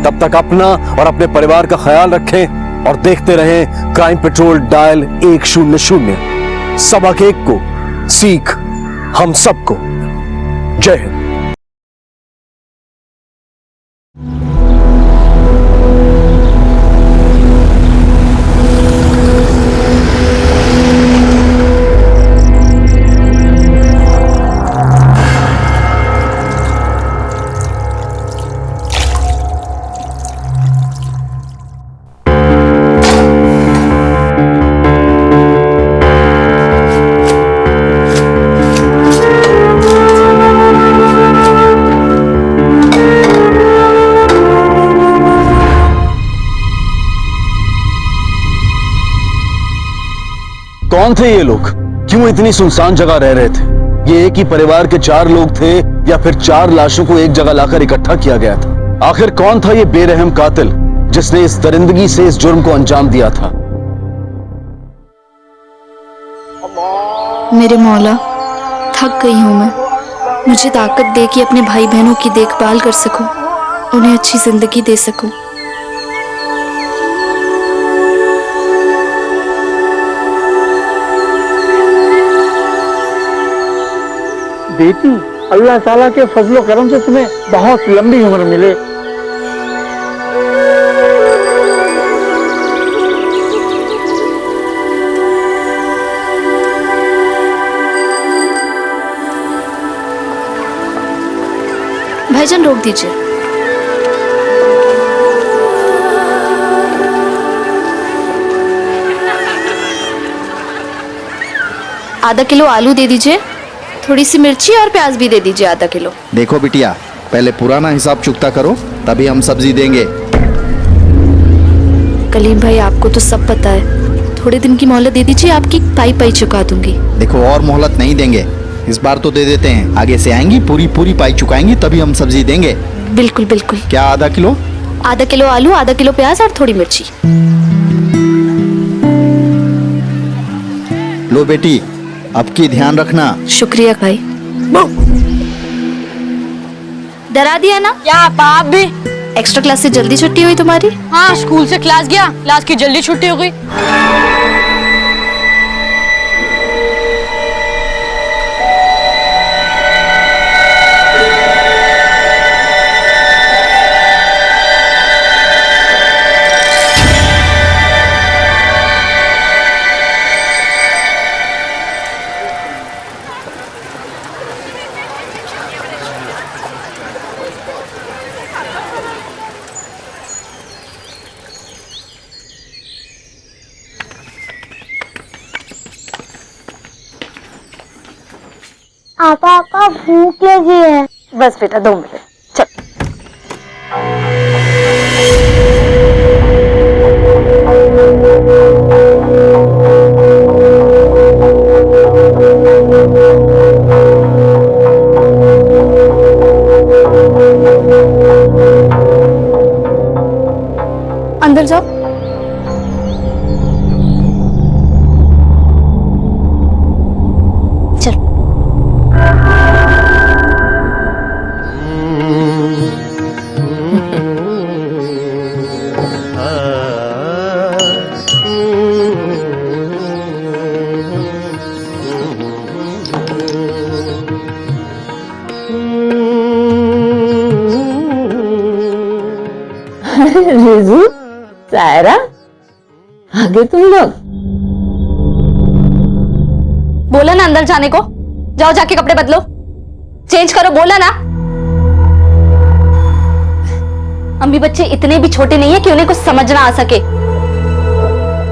तब तक अपना और अपने परिवार का ख्याल रखें और देखते रहें क्राइम पेट्रोल डायल 100। सबक एक को, सीख हम सबको। जय हिंद। कौन थे ये लोग? क्यों इतनी सुनसान जगह रह रहे थे? ये एक ही परिवार के 4 लोग थे या फिर 4 लाशों को एक जगह लाकर इकट्ठा किया गया था? आखिर कौन था ये बेरहम कातिल जिसने इस दरिंदगी से इस जुर्म को अंजाम दिया था? मेरे मौला, थक गई हूं मैं। मुझे ताकत दे कि अपने भाई बहनों की देखभाल कर सकूं, उन्हें अच्छी जिंदगी दे सकूं। बेटी, अल्लाह ताला के फजलो करम से तुम्हें बहुत लंबी उम्र मिले। भाईजान रोक दीजिए। आधा किलो आलू दे दीजिए, थोड़ी सी मिर्ची और प्याज भी दे दीजिए आधा किलो। देखो बिटिया, पहले पुराना हिसाब चुकता करो, तभी हम सब्जी देंगे। कलीम भाई, आपको तो सब पता है, थोड़े दिन की मोहलत दे दीजिए, आपकी पाई चुका दूंगी। देखो, और मोहलत नहीं देंगे, इस बार तो दे देते हैं। आगे से आएंगी, पूरी पाई चुकाएंगी, तभी हम सब्जी देंगे। बिल्कुल बिल्कुल। क्या आधा किलो? आधा किलो आलू, आधा किलो प्याज और थोड़ी मिर्ची। लो बेटी, अब की ध्यान रखना। शुक्रिया भाई। डरा दिया ना? क्या आप भी? एक्स्ट्रा क्लास से जल्दी छुट्टी हुई तुम्हारी? हाँ, स्कूल से क्लास गया, क्लास की जल्दी छुट्टी हो गई। आपा भूख लगी है। बस बेटा 2 मिनट, चल। अंदर जाओ। रिजू, सायरा, आगे तुम लोग। बोला ना अंदर जाने को, जाओ जाके कपड़े बदलो, चेंज करो, बोला ना। अम्मी बच्चे इतने भी छोटे नहीं है कि उन्हें कुछ समझ ना आ सके।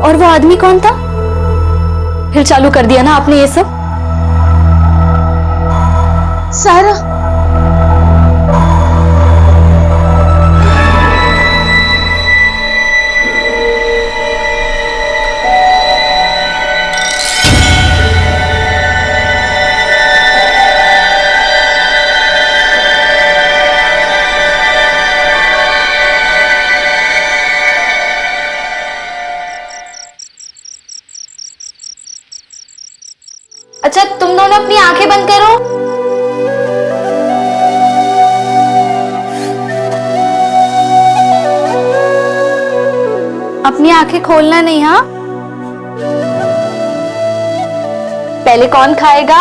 और वो आदमी कौन था? फिर चालू कर दिया ना आपने ये सब। सारा अच्छा तुम दोनों अपनी आंखें बंद करो। अपनी आंखें खोलना नहीं, हाँ? पहले कौन खाएगा?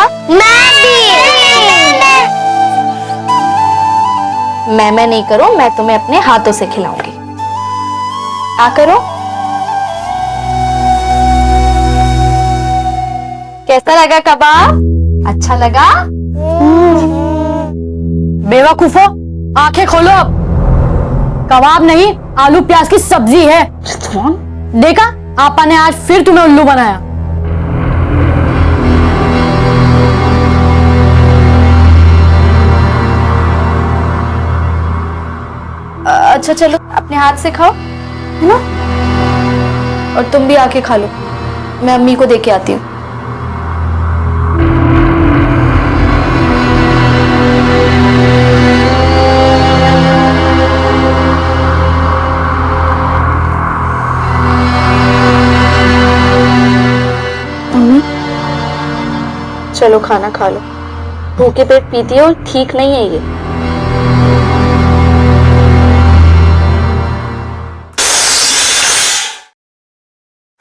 मैं नहीं करो, मैं तुम्हें अपने हाथों से खिलाऊंगी। आ करो। कैसा लगा कबाब? अच्छा लगा? बेवकूफो, आंखें खोलो अब। कबाब नहीं, आलू प्याज की सब्जी है। देखा, आपा ने आज फिर तुम्हें उल्लू बनाया। अच्छा चलो अपने हाथ से खाओ, है ना? और तुम भी आके खा लो, मैं अम्मी को देके आती हूँ। चलो खाना खा लो, भूखे पेट पीती हो, ठीक नहीं है ये।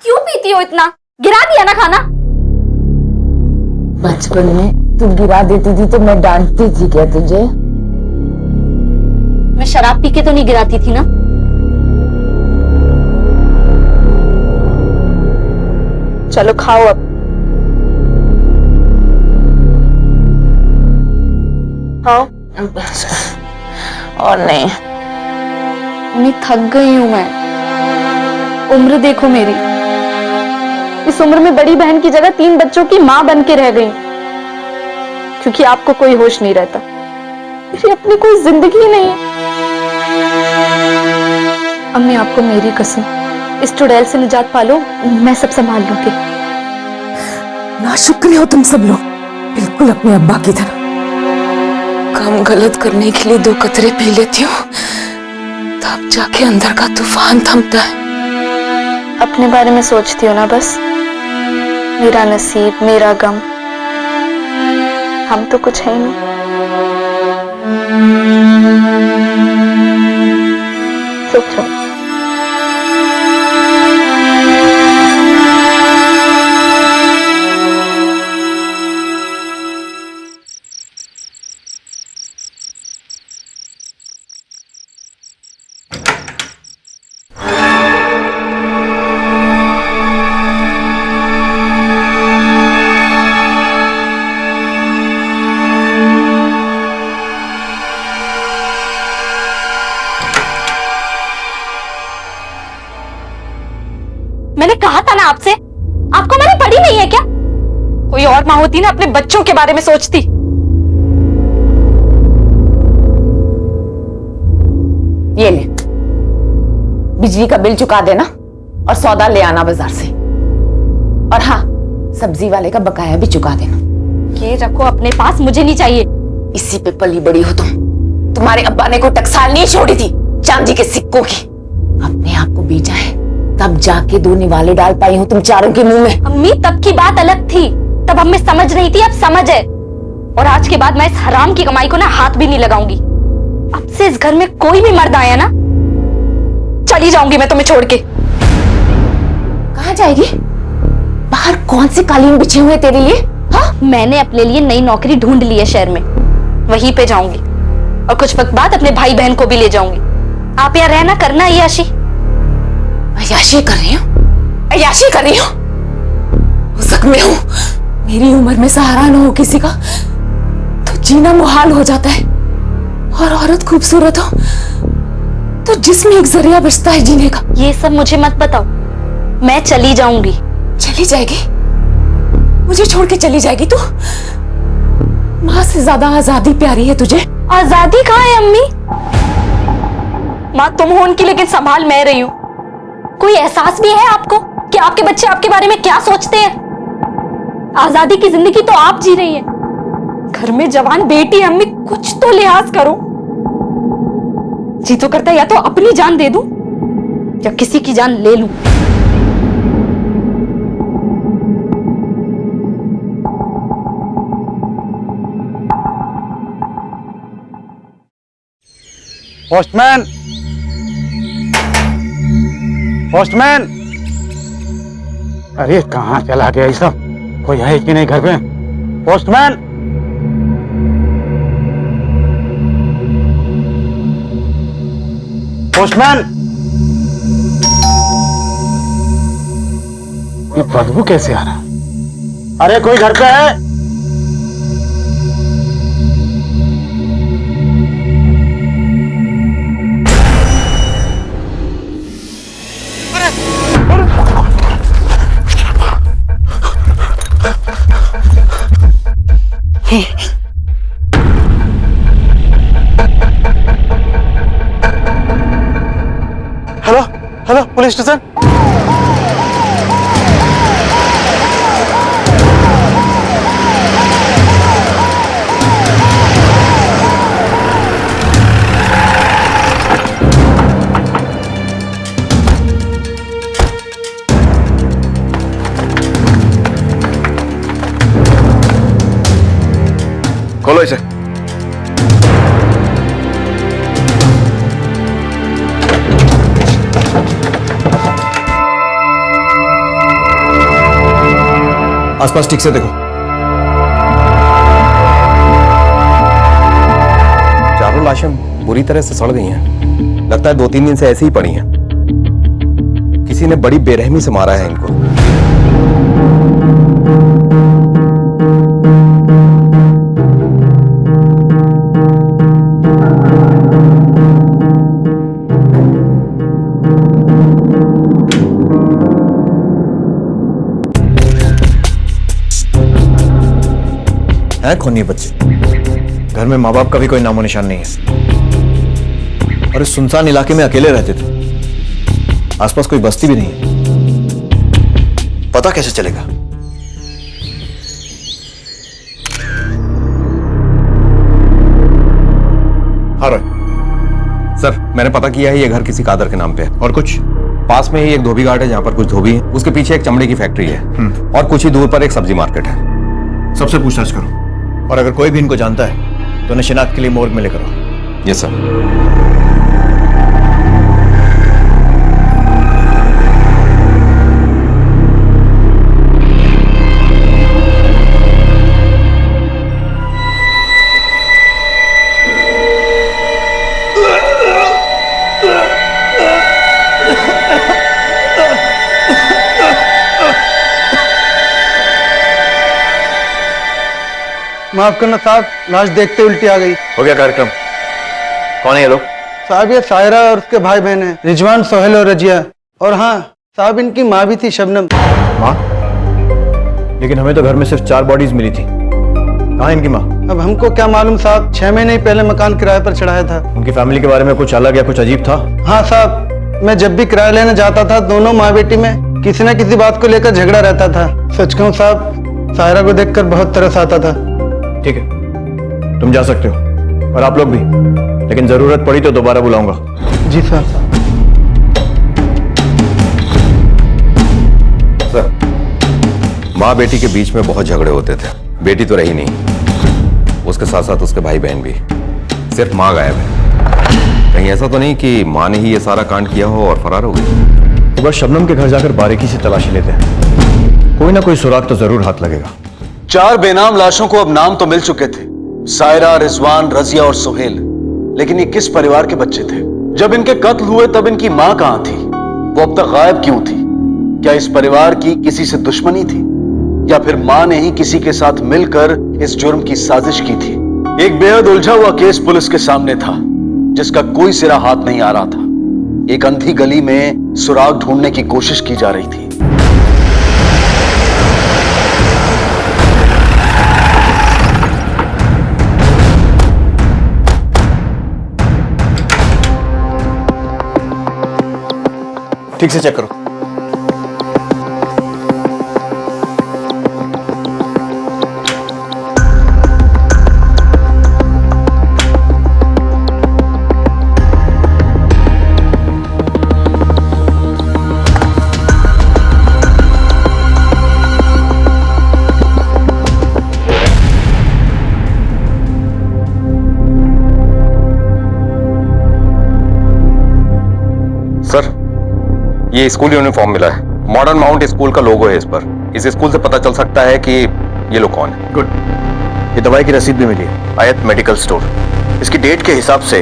क्यों पीती हो इतना? गिरा दिया ना खाना। बचपन में तू गिरा देती थी तो मैं डांटती थी क्या तुझे? मैं शराब पी के तो नहीं गिराती थी ना। चलो खाओ अब। हाँ और नहीं, मैं थक गई हूं। मैं उम्र देखो मेरी, इस उम्र में बड़ी बहन की जगह 3 बच्चों की मां बन के रह गई, क्योंकि आपको कोई होश नहीं रहता। मेरी अपनी कोई जिंदगी नहीं है। अम्मी आपको मेरी कसम, इस चुड़ैल से निजात पालो, मैं सब संभाल लूंगी। नाशुक्र हो तुम सब लोग, बिल्कुल अपने अब्बा की तरह। काम गलत करने के लिए 2 कतरे पी लेती हूँ, तब जाके अंदर का तूफान थमता है। अपने बारे में सोचती हो ना बस, मेरा नसीब, मेरा गम। हम तो कुछ है ही नहीं। सोचो। मैंने कहा था ना आपसे, आपको मैंने पढ़ी नहीं है क्या? कोई और माँ होती ना अपने बच्चों के बारे में सोचती। ये ले, बिजली का बिल चुका देना और सौदा ले आना बाजार से। और हाँ, सब्जी वाले का बकाया भी चुका देना। ये रखो अपने पास, मुझे नहीं चाहिए। इसी पे पली बड़ी हो तुम। तुम्हारे अब्बा ने कोई टकसाल नहीं छोड़ी थी चांदी के सिक्कों की। अपने आप को बेचा है, तब जाके 2 निवाले डाल पाई हूँ तुम चारों के मुंह में। अम्मी तब की बात अलग थी, तब हमें समझ नहीं थी, अब समझ है। और आज के बाद मैं इस हराम की कमाई को ना हाथ भी नहीं लगाऊंगी। अब से इस घर में कोई भी मर्द आया ना, चली जाऊंगी मैं तुम्हें छोड़ के। कहाँ जाएगी? बाहर कौन से कालीन बिछे हुए तेरे लिए? हाँ, मैंने अपने लिए नई नौकरी ढूंढ ली है शहर में, वहीं पे जाऊंगी। और कुछ वक्त बाद अपने भाई बहन को भी ले जाऊंगी। आप यहाँ रहना, करना अय्याशी। अय्याशी कर रही हूँ, अय्याशी कर रही हूँ। जख्म में हूँ, मेरी उम्र में सहारा न हो किसी का तो जीना मुहाल हो जाता है, और औरत खूबसूरत हो तो जिसमें एक जरिया बचता है जीने का। ये सब मुझे मत बताओ, मैं चली जाऊंगी। चली जाएगी? मुझे छोड़ के चली जाएगी तू? माँ से ज्यादा आजादी प्यारी है तुझे? आजादी कहाँ है अम्मी? माँ तुम हो उनकी, लेकिन संभाल मैं रही हूं। कोई एहसास भी है आपको कि आपके बच्चे आपके बारे में क्या सोचते हैं? आजादी की जिंदगी तो आप जी रही हैं। घर में जवान बेटी है अम्मी, कुछ तो लिहाज करो। जी तो करता है या तो अपनी जान दे दूं या किसी की जान ले लूं। Postman, postman. अरे कहाँ चला गया ये सब? कोई है कि नहीं घर पे? पोस्टमैन। पोस्टमैन, ये बदबू कैसे आ रहा? अरे कोई घर पे है? Hello hello, police station. खोलो इसे। आसपास ठीक से देखो। चारों लाशें बुरी तरह से सड़ गई हैं। लगता है 2-3 दिन से ऐसे ही पड़ी हैं। किसी ने बड़ी बेरहमी से मारा है इनको। हैं खूनी बच्चे। घर में माँ बाप का भी कोई नामो निशान नहीं है, और इस सुनसान इलाके में अकेले रहते थे। आसपास कोई बस्ती भी नहीं है। पता कैसे चलेगा? हाँ रॉय सर, मैंने पता किया है ये घर किसी कादर के नाम पे है। और कुछ? पास में ही एक धोबी घाट है जहां पर कुछ धोबी है। उसके पीछे एक चमड़े की फैक्ट्री है और कुछ ही दूर पर एक सब्जी मार्केट है। सबसे पूछताछ करो, और अगर कोई भी इनको जानता है तो उन्हें शिनाख्त के लिए मोर्ग में लेकर आओ। Yes sir. माफ करना साहब, लाश देखते उल्टी आ गई। हो गया कार्यक्रम। कौन है ये लोग? साहब ये सायरा और उसके भाई बहन हैं, रिजवान, सोहेल और रजिया। और हाँ साहब, इनकी माँ भी थी, शबनम। माँ? लेकिन हमें तो घर में सिर्फ 4 बॉडीज मिली थी। कहाँ है इनकी माँ? अब हमको क्या मालूम साहब, 6 महीने ही पहले मकान किराए पर चढ़ाया था। उनकी फैमिली के बारे में कुछ अलग या कुछ अजीब था? हाँ साहब, मैं जब भी किराया लेने जाता था, दोनों माँ बेटी में किसी न किसी बात को लेकर झगड़ा रहता था। सच कहूँ साहब, सायरा को देखकर बहुत तरस आता था। ठीक है, तुम जा सकते हो, और आप लोग भी, लेकिन जरूरत पड़ी तो दोबारा बुलाऊंगा। जी साहब। सर, माँ बेटी के बीच में बहुत झगड़े होते थे। बेटी तो रही नहीं, उसके साथ साथ उसके भाई बहन भी। सिर्फ माँ गायब है। कहीं ऐसा तो नहीं कि माँ ने ही ये सारा कांड किया हो और फरार हो गई? तो बस शबनम के घर जाकर बारीकी से तलाशी लेते हैं, कोई ना कोई सुराग तो जरूर हाथ लगेगा। 4 बेनाम लाशों को अब नाम तो मिल चुके थे, सायरा, रिजवान, रजिया और सोहेल। लेकिन ये किस परिवार के बच्चे थे? जब इनके कत्ल हुए तब इनकी मां कहां थी? वो अब तक गायब क्यों थी? क्या इस परिवार की किसी से दुश्मनी थी? या फिर मां ने ही किसी के साथ मिलकर इस जुर्म की साजिश की थी। एक बेहद उलझा हुआ केस पुलिस के सामने था, जिसका कोई सिरा हाथ नहीं आ रहा था। एक अंधी गली में सुराग ढूंढने की कोशिश की जा रही थी। ठीक से चेक करो। सर, ये स्कूल यूनिफॉर्म मिला है। मॉडर्न माउंट स्कूल का लोगो है इस पर। इस स्कूल से पता चल सकता है कि ये लोग कौन है। गुड। ये दवाई की रसीद भी मिली है। आयत मेडिकल स्टोर। इसकी डेट के हिसाब से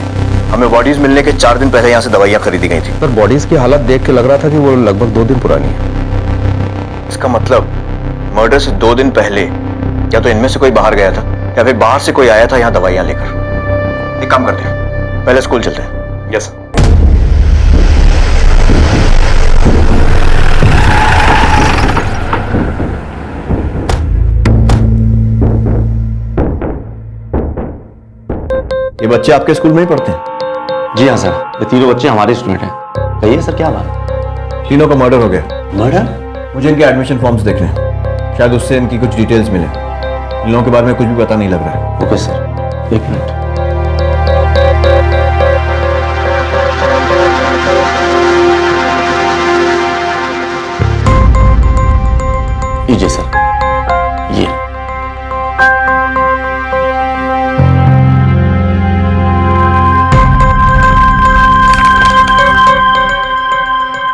हमें बॉडीज मिलने के 4 दिन पहले यहाँ से दवाइयाँ खरीदी गई थी। सर, बॉडीज की हालत देख के लग रहा था कि वो लगभग 2 दिन पुरानी है। इसका मतलब मर्डर से 2 दिन पहले या तो इनमें से कोई बाहर गया था या फिर बाहर से कोई आया था यहाँ दवाइयाँ लेकर। एक काम करते हैं, पहले स्कूल चलते हैं। यस। ये बच्चे आपके स्कूल में ही पढ़ते हैं? जी हाँ सर, ये तीनों बच्चे हमारे स्टूडेंट हैं। कहिए सर, क्या बात? तीनों का मर्डर हो गया। मर्डर? मुझे इनके एडमिशन फॉर्म्स देखने हैं, शायद उससे इनकी कुछ डिटेल्स मिले। इन लोगों के बारे में कुछ भी पता नहीं लग रहा है। ओके सर, 1 मिनट। जी सर, ये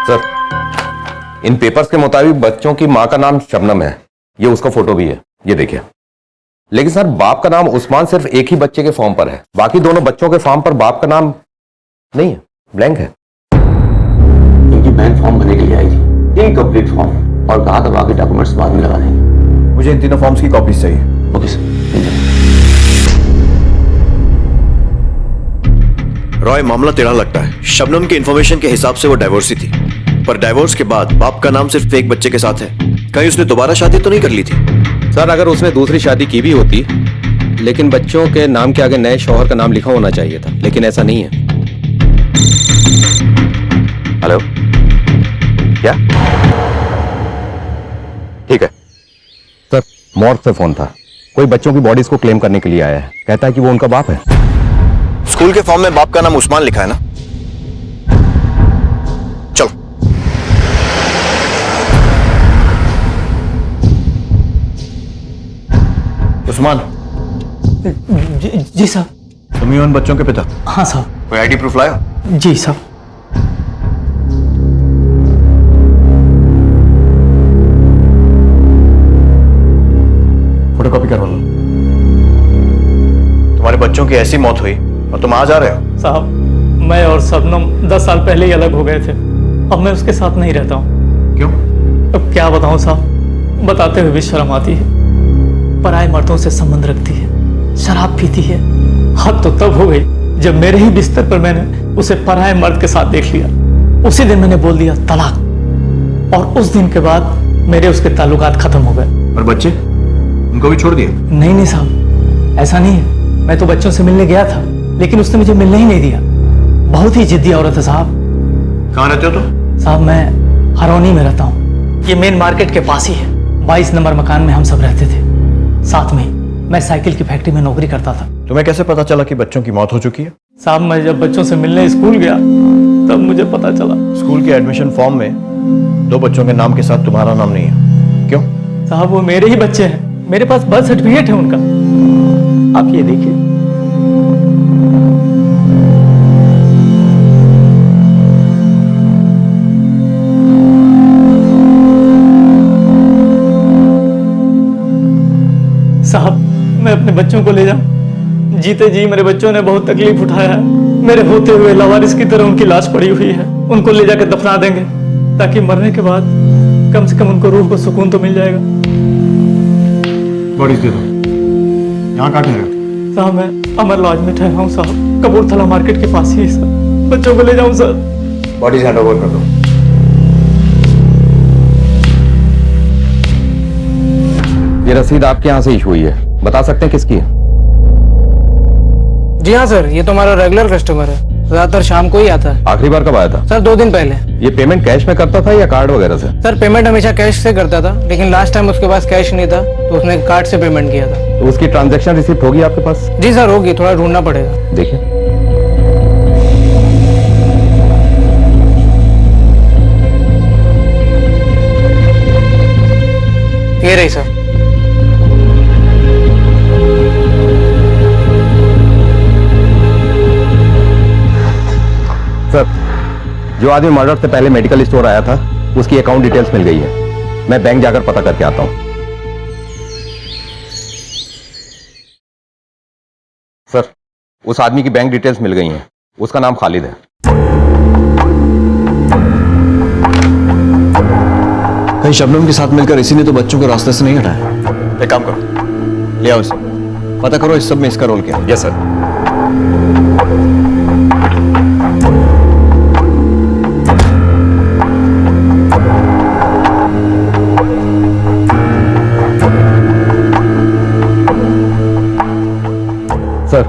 सर, इन पेपर्स के मुताबिक बच्चों की मां का नाम शबनम है। ये उसका फोटो भी है, ये देखिए। लेकिन सर, बाप का नाम उस्मान सिर्फ एक ही बच्चे के फॉर्म पर है। बाकी दोनों बच्चों के फॉर्म पर बाप का नाम नहीं है, ब्लैंक है। इनकी बहन फॉर्म भरने के लिए आई थी, इनकम्प्लीट फॉर्म, और कहा था बाकी डॉक्यूमेंट्स बाद में लगा देंगे। मुझे इन तीनों फॉर्म्स की कॉपीज चाहिए। Okay sir. रॉय, मामला टेढ़ा लगता है। शबनम के इंफॉर्मेशन के हिसाब से वो डाइवोर्सी थी, पर डाइवोर्स के बाद बाप का नाम सिर्फ एक बच्चे के साथ है। कहीं उसने दोबारा शादी तो नहीं कर ली थी? सर, अगर उसने दूसरी शादी की भी होती, लेकिन बच्चों के नाम के आगे नए शौहर का नाम लिखा होना चाहिए था, लेकिन ऐसा नहीं है। हेलो, क्या? ठीक है सर, मॉर्ग से फोन था। कोई बच्चों की बॉडीज को क्लेम करने के लिए आया है। कहता है कि वो उनका बाप है। स्कूल के फॉर्म में बाप का नाम उस्मान लिखा है ना? चलो। उस्मान। जी साहब। तुम ही उन बच्चों के पिता? हाँ साहब। कोई आईडी प्रूफ लाया? जी साहब। फोटोकॉपी करवा लो। तुम्हारे बच्चों की ऐसी मौत हुई और तुम आ जा रहे हो? साहब, मैं और शबनम 10 साल पहले ही अलग हो गए थे। अब मैं उसके साथ नहीं रहता हूँ। क्यों? अब क्या बताऊँ साहब, बताते हुए भी शर्म आती है। पराये मर्दों से संबंध रखती है, शराब पीती है। हद तो तब हो गई जब मेरे ही बिस्तर पर मैंने उसे पराये मर्द के साथ देख लिया। उसी दिन मैंने बोल दिया तलाक, और उस दिन के बाद मेरे उसके ताल्लुकात खत्म हो गए। और बच्चे, उनको भी छोड़ दिए? नहीं साहब, ऐसा नहीं है। मैं तो बच्चों से मिलने गया था, लेकिन उसने मुझे मिलने ही नहीं दिया। बहुत ही जिद्दी औरत है साहब। कहाँ रहते हो तुम? साहब, मैं हरौनी में रहता हूँ। ये मेन मार्केट के पास ही है। 22 नंबर मकान में हम सब रहते थे। साथ में मैं साइकिल की फैक्ट्री में नौकरी करता था। तुम्हें कैसे पता चला कि बच्चों की मौत हो चुकी है? साहब, मैं जब बच्चों से मिलने स्कूल गया तब मुझे पता चला। स्कूल के एडमिशन फॉर्म में 2 बच्चों के नाम के साथ तुम्हारा नाम नहीं है। क्यों? साहब, वो मेरे ही बच्चे हैं। मेरे पास बर्थ सर्टिफिकेट है उनका। आप ये देखिए। साहब, मैं अपने बच्चों को ले जाऊं? जीते जी मेरे बच्चों ने बहुत तकलीफ उठाया है। मेरे होते हुए लावारिस की तरह उनकी लाश पड़ी हुई है। उनको ले जाकर दफना देंगे, ताकि मरने के बाद कम से कम उनको रूह को सुकून तो मिल जाएगा। बॉडीज दे दो। यहाँ कहाँ ठहरे? साहब मैं अमर लॉज में ठहरा हूँ साहब, कपूरथला मार्केट के पास ही है सर। बच्चों को ले जाऊँ सर? बॉडीज हैंड ओवर कर दो। ये रसीद आपके यहाँ से इशू हुई है, बता सकते हैं किसकी है? जी हाँ सर, ये तो हमारा रेगुलर कस्टमर है, ज्यादातर शाम को ही आता है। आखिरी बार कब आया था? सर 2 दिन पहले। ये पेमेंट कैश में करता था या कार्ड वगैरह से? सर पेमेंट हमेशा कैश से करता था, लेकिन लास्ट टाइम उसके पास कैश नहीं था तो उसने कार्ड से पेमेंट किया था। तो उसकी ट्रांजैक्शन रिसिप्ट होगी आपके पास? जी सर होगी, थोड़ा ढूंढना पड़ेगा। देखिए। ये रही सर। सर, जो आदमी मर्डर से पहले मेडिकल स्टोर आया था उसकी अकाउंट डिटेल्स मिल गई है। मैं बैंक जाकर पता करके आता हूं। सर, उस आदमी की बैंक डिटेल्स मिल गई हैं। उसका नाम खालिद है। कहीं शबनम के साथ मिलकर इसी ने तो बच्चों को रास्ते से नहीं हटाया। एक काम करो, ले आओ इसे, पता करो इस सब में इसका रोल क्या है। Yes sir. सर,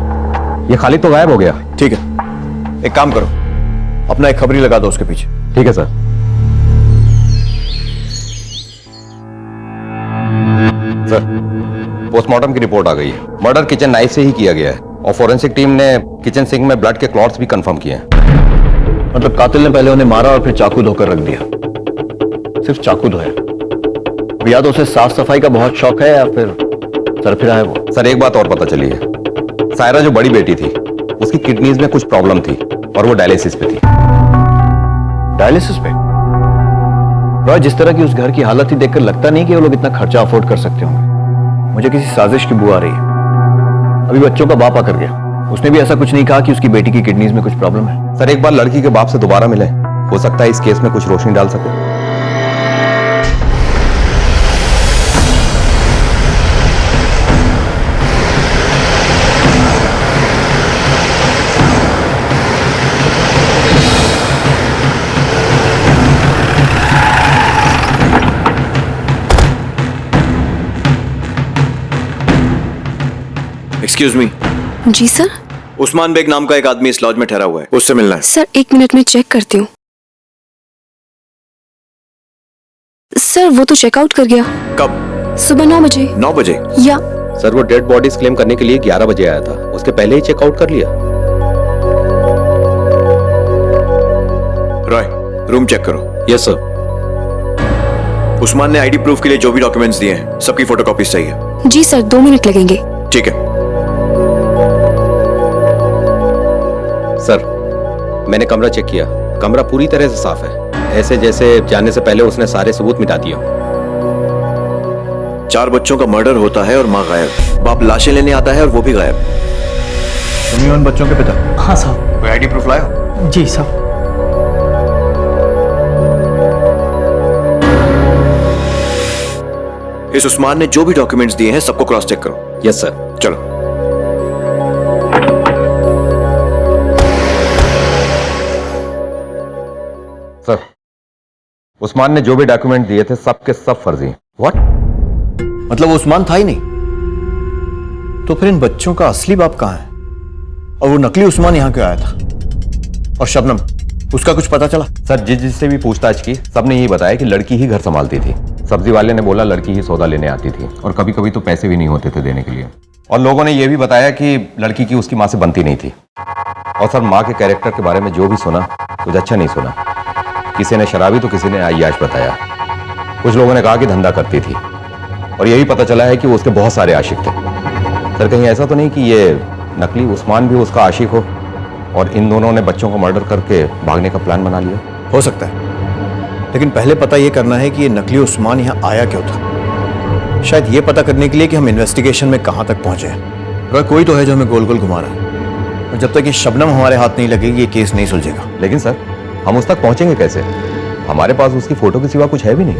ये खालिद तो गायब हो गया। ठीक है, एक काम करो, अपना एक खबरी लगा दो उसके पीछे। ठीक है सर। सर, पोस्टमार्टम की रिपोर्ट आ गई है। मर्डर किचन नाइफ से ही किया गया है और फोरेंसिक टीम ने किचन सिंक में ब्लड के क्लॉट्स भी कंफर्म किए हैं। मतलब कातिल ने पहले उन्हें मारा और फिर चाकू धोकर रख दिया। सिर्फ चाकू धोया। या तो उसे साफ सफाई का बहुत शौक है या फिर सरफिरा है वो। सर, एक बात और पता चली है। सायरा जो बड़ी बेटी थी उसकी किडनीज में कुछ प्रॉब्लम थी और वो डायलिसिस पे थी। डायलिसिस पे? रॉय, जिस तरह की उस घर की हालत ही देखकर लगता नहीं कि वो लोग इतना खर्चा अफोर्ड कर सकते होंगे। मुझे किसी साजिश की बू आ रही है। अभी बच्चों का बाप आकर गया, उसने भी ऐसा कुछ नहीं कहा कि उसकी बेटी की किडनीज में कुछ प्रॉब्लम है। सर, एक बार लड़की के बाप से दोबारा मिले, हो सकता है इस केस में कुछ रोशनी डाल सके। Excuse me. जी सर। उस्मान बेग नाम का एक आदमी इस लॉज में ठहरा हुआ है, उससे मिलना है। सर 1 मिनट में चेक करती हूँ। सर वो तो चेकआउट कर गया। कब? सुबह 9 बजे। 9 बजे? या सर, वो डेड बॉडीज क्लेम करने के लिए 11 बजे आया था, उसके पहले ही चेकआउट कर लिया। रॉय, रूम चेक करो। Yes sir. उस्मान ने आईडी प्रूफ के लिए जो भी डॉक्यूमेंट्स दिए हैं सबकी फोटोकॉपीज चाहिए। जी सर, 2 मिनट लगेंगे। ठीक है। सर, मैंने कमरा चेक किया, कमरा पूरी तरह से साफ है, ऐसे जैसे जाने से पहले उसने सारे सबूत मिटा दिए। 4 बच्चों का मर्डर होता है और मां गायब। बाप लाशें लेने आता है और वो भी गायब। तुम ही उन बच्चों के पिता? हाँ साहब। कोई आईडी प्रूफ लाया? जी साहब। इस उस्मान ने जो भी डॉक्यूमेंट्स दिए हैं सबको क्रॉस चेक करो। Yes sir. चलो। सर, उस्मान ने जो भी डॉक्यूमेंट दिए थे सबके सब फर्जी। व्हाट? मतलब उस्मान था ही नहीं? तो फिर इन बच्चों का असली बाप कहां है? और वो नकली उस्मान यहां क्यों आया था? और शबनम, उसका कुछ पता चला? सर, जिससे भी पूछताछ की सबने यही बताया कि लड़की ही घर संभालती थी। सब्जी वाले ने बोला लड़की ही सौदा लेने आती थी और कभी कभी तो पैसे भी नहीं होते थे देने के लिए। और लोगों ने यह भी बताया कि लड़की की उसकी मां से बनती नहीं थी। और सर, मां के कैरेक्टर के बारे में जो भी सुना कुछ अच्छा नहीं सुना। किसी ने शराबी तो किसी ने अय्याश बताया। कुछ लोगों ने कहा कि धंधा करती थी और यही पता चला है कि वो उसके बहुत सारे आशिक थे। सर, कहीं ऐसा तो नहीं कि ये नकली उस्मान भी उसका आशिक हो और इन दोनों ने बच्चों को मर्डर करके भागने का प्लान बना लिया? हो सकता है, लेकिन पहले पता यह करना है कि ये नकली उस्मान यहां आया क्यों था। शायद ये पता करने के लिए कि हम इन्वेस्टिगेशन में कहां तक पहुंचे हैं। अगर कोई तो है जो हमें गोल गोल घुमा रहा है, और जब तक ये शबनम हमारे हाथ नहीं लगेगी ये केस नहीं सुलझेगा। लेकिन सर, हम उस तक पहुंचेंगे कैसे? हमारे पास उसकी फोटो के सिवा कुछ है भी नहीं।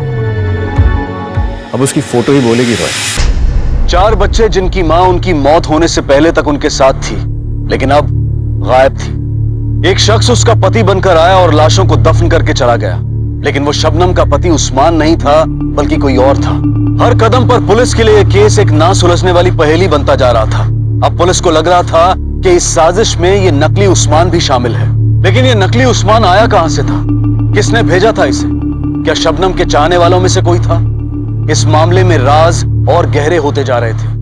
अब उसकी फोटो ही बोलेगी रॉय। 4 बच्चे जिनकी मां उनकी मौत होने से पहले तक उनके साथ थी, लेकिन अब गायब थी। एक शख्स उसका पति बनकर आया और लाशों को दफन करके चला गया, लेकिन वो शबनम का पति उस्मान नहीं था, बल्कि कोई और था। हर कदम पर पुलिस के लिए यह केस एक ना सुलझने वाली पहेली बनता जा रहा था। अब पुलिस को लग रहा था कि इस साजिश में ये नकली उस्मान भी शामिल है। लेकिन ये नकली उस्मान आया कहां से था? किसने भेजा था इसे? क्या शबनम के चाहने वालों में से कोई था? इस मामले में राज और गहरे होते जा रहे थे।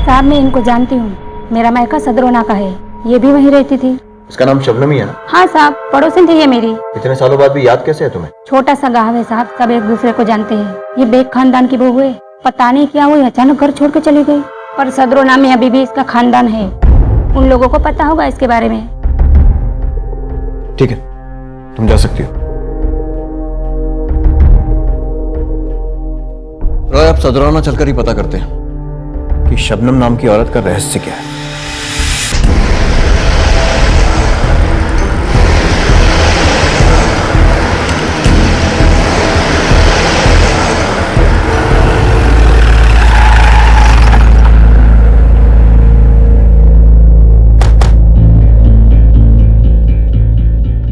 साहब मैं इनको जानती हूँ, मेरा मायका सदरोना का है, ये भी वहीं रहती थी। इसका नाम शबनम ही है ना? हाँ साहब, पड़ोसन थी ये मेरी। इतने सालों बाद भी याद कैसे है तुम्हें? छोटा सा गाँव है साहब, सब एक दूसरे को जानते हैं। ये बेग खानदान की बहू है, पता नहीं क्या हुई अचानक घर छोड़ के चली गई। पर सदरोना में अभी भी इसका खानदान है, उन लोगों को पता होगा इसके बारे में। ठीक है, तुम जा सकती हो। रॉय, अब सदरौना चलकर ही पता करते हैं कि शबनम नाम की औरत का रहस्य क्या है।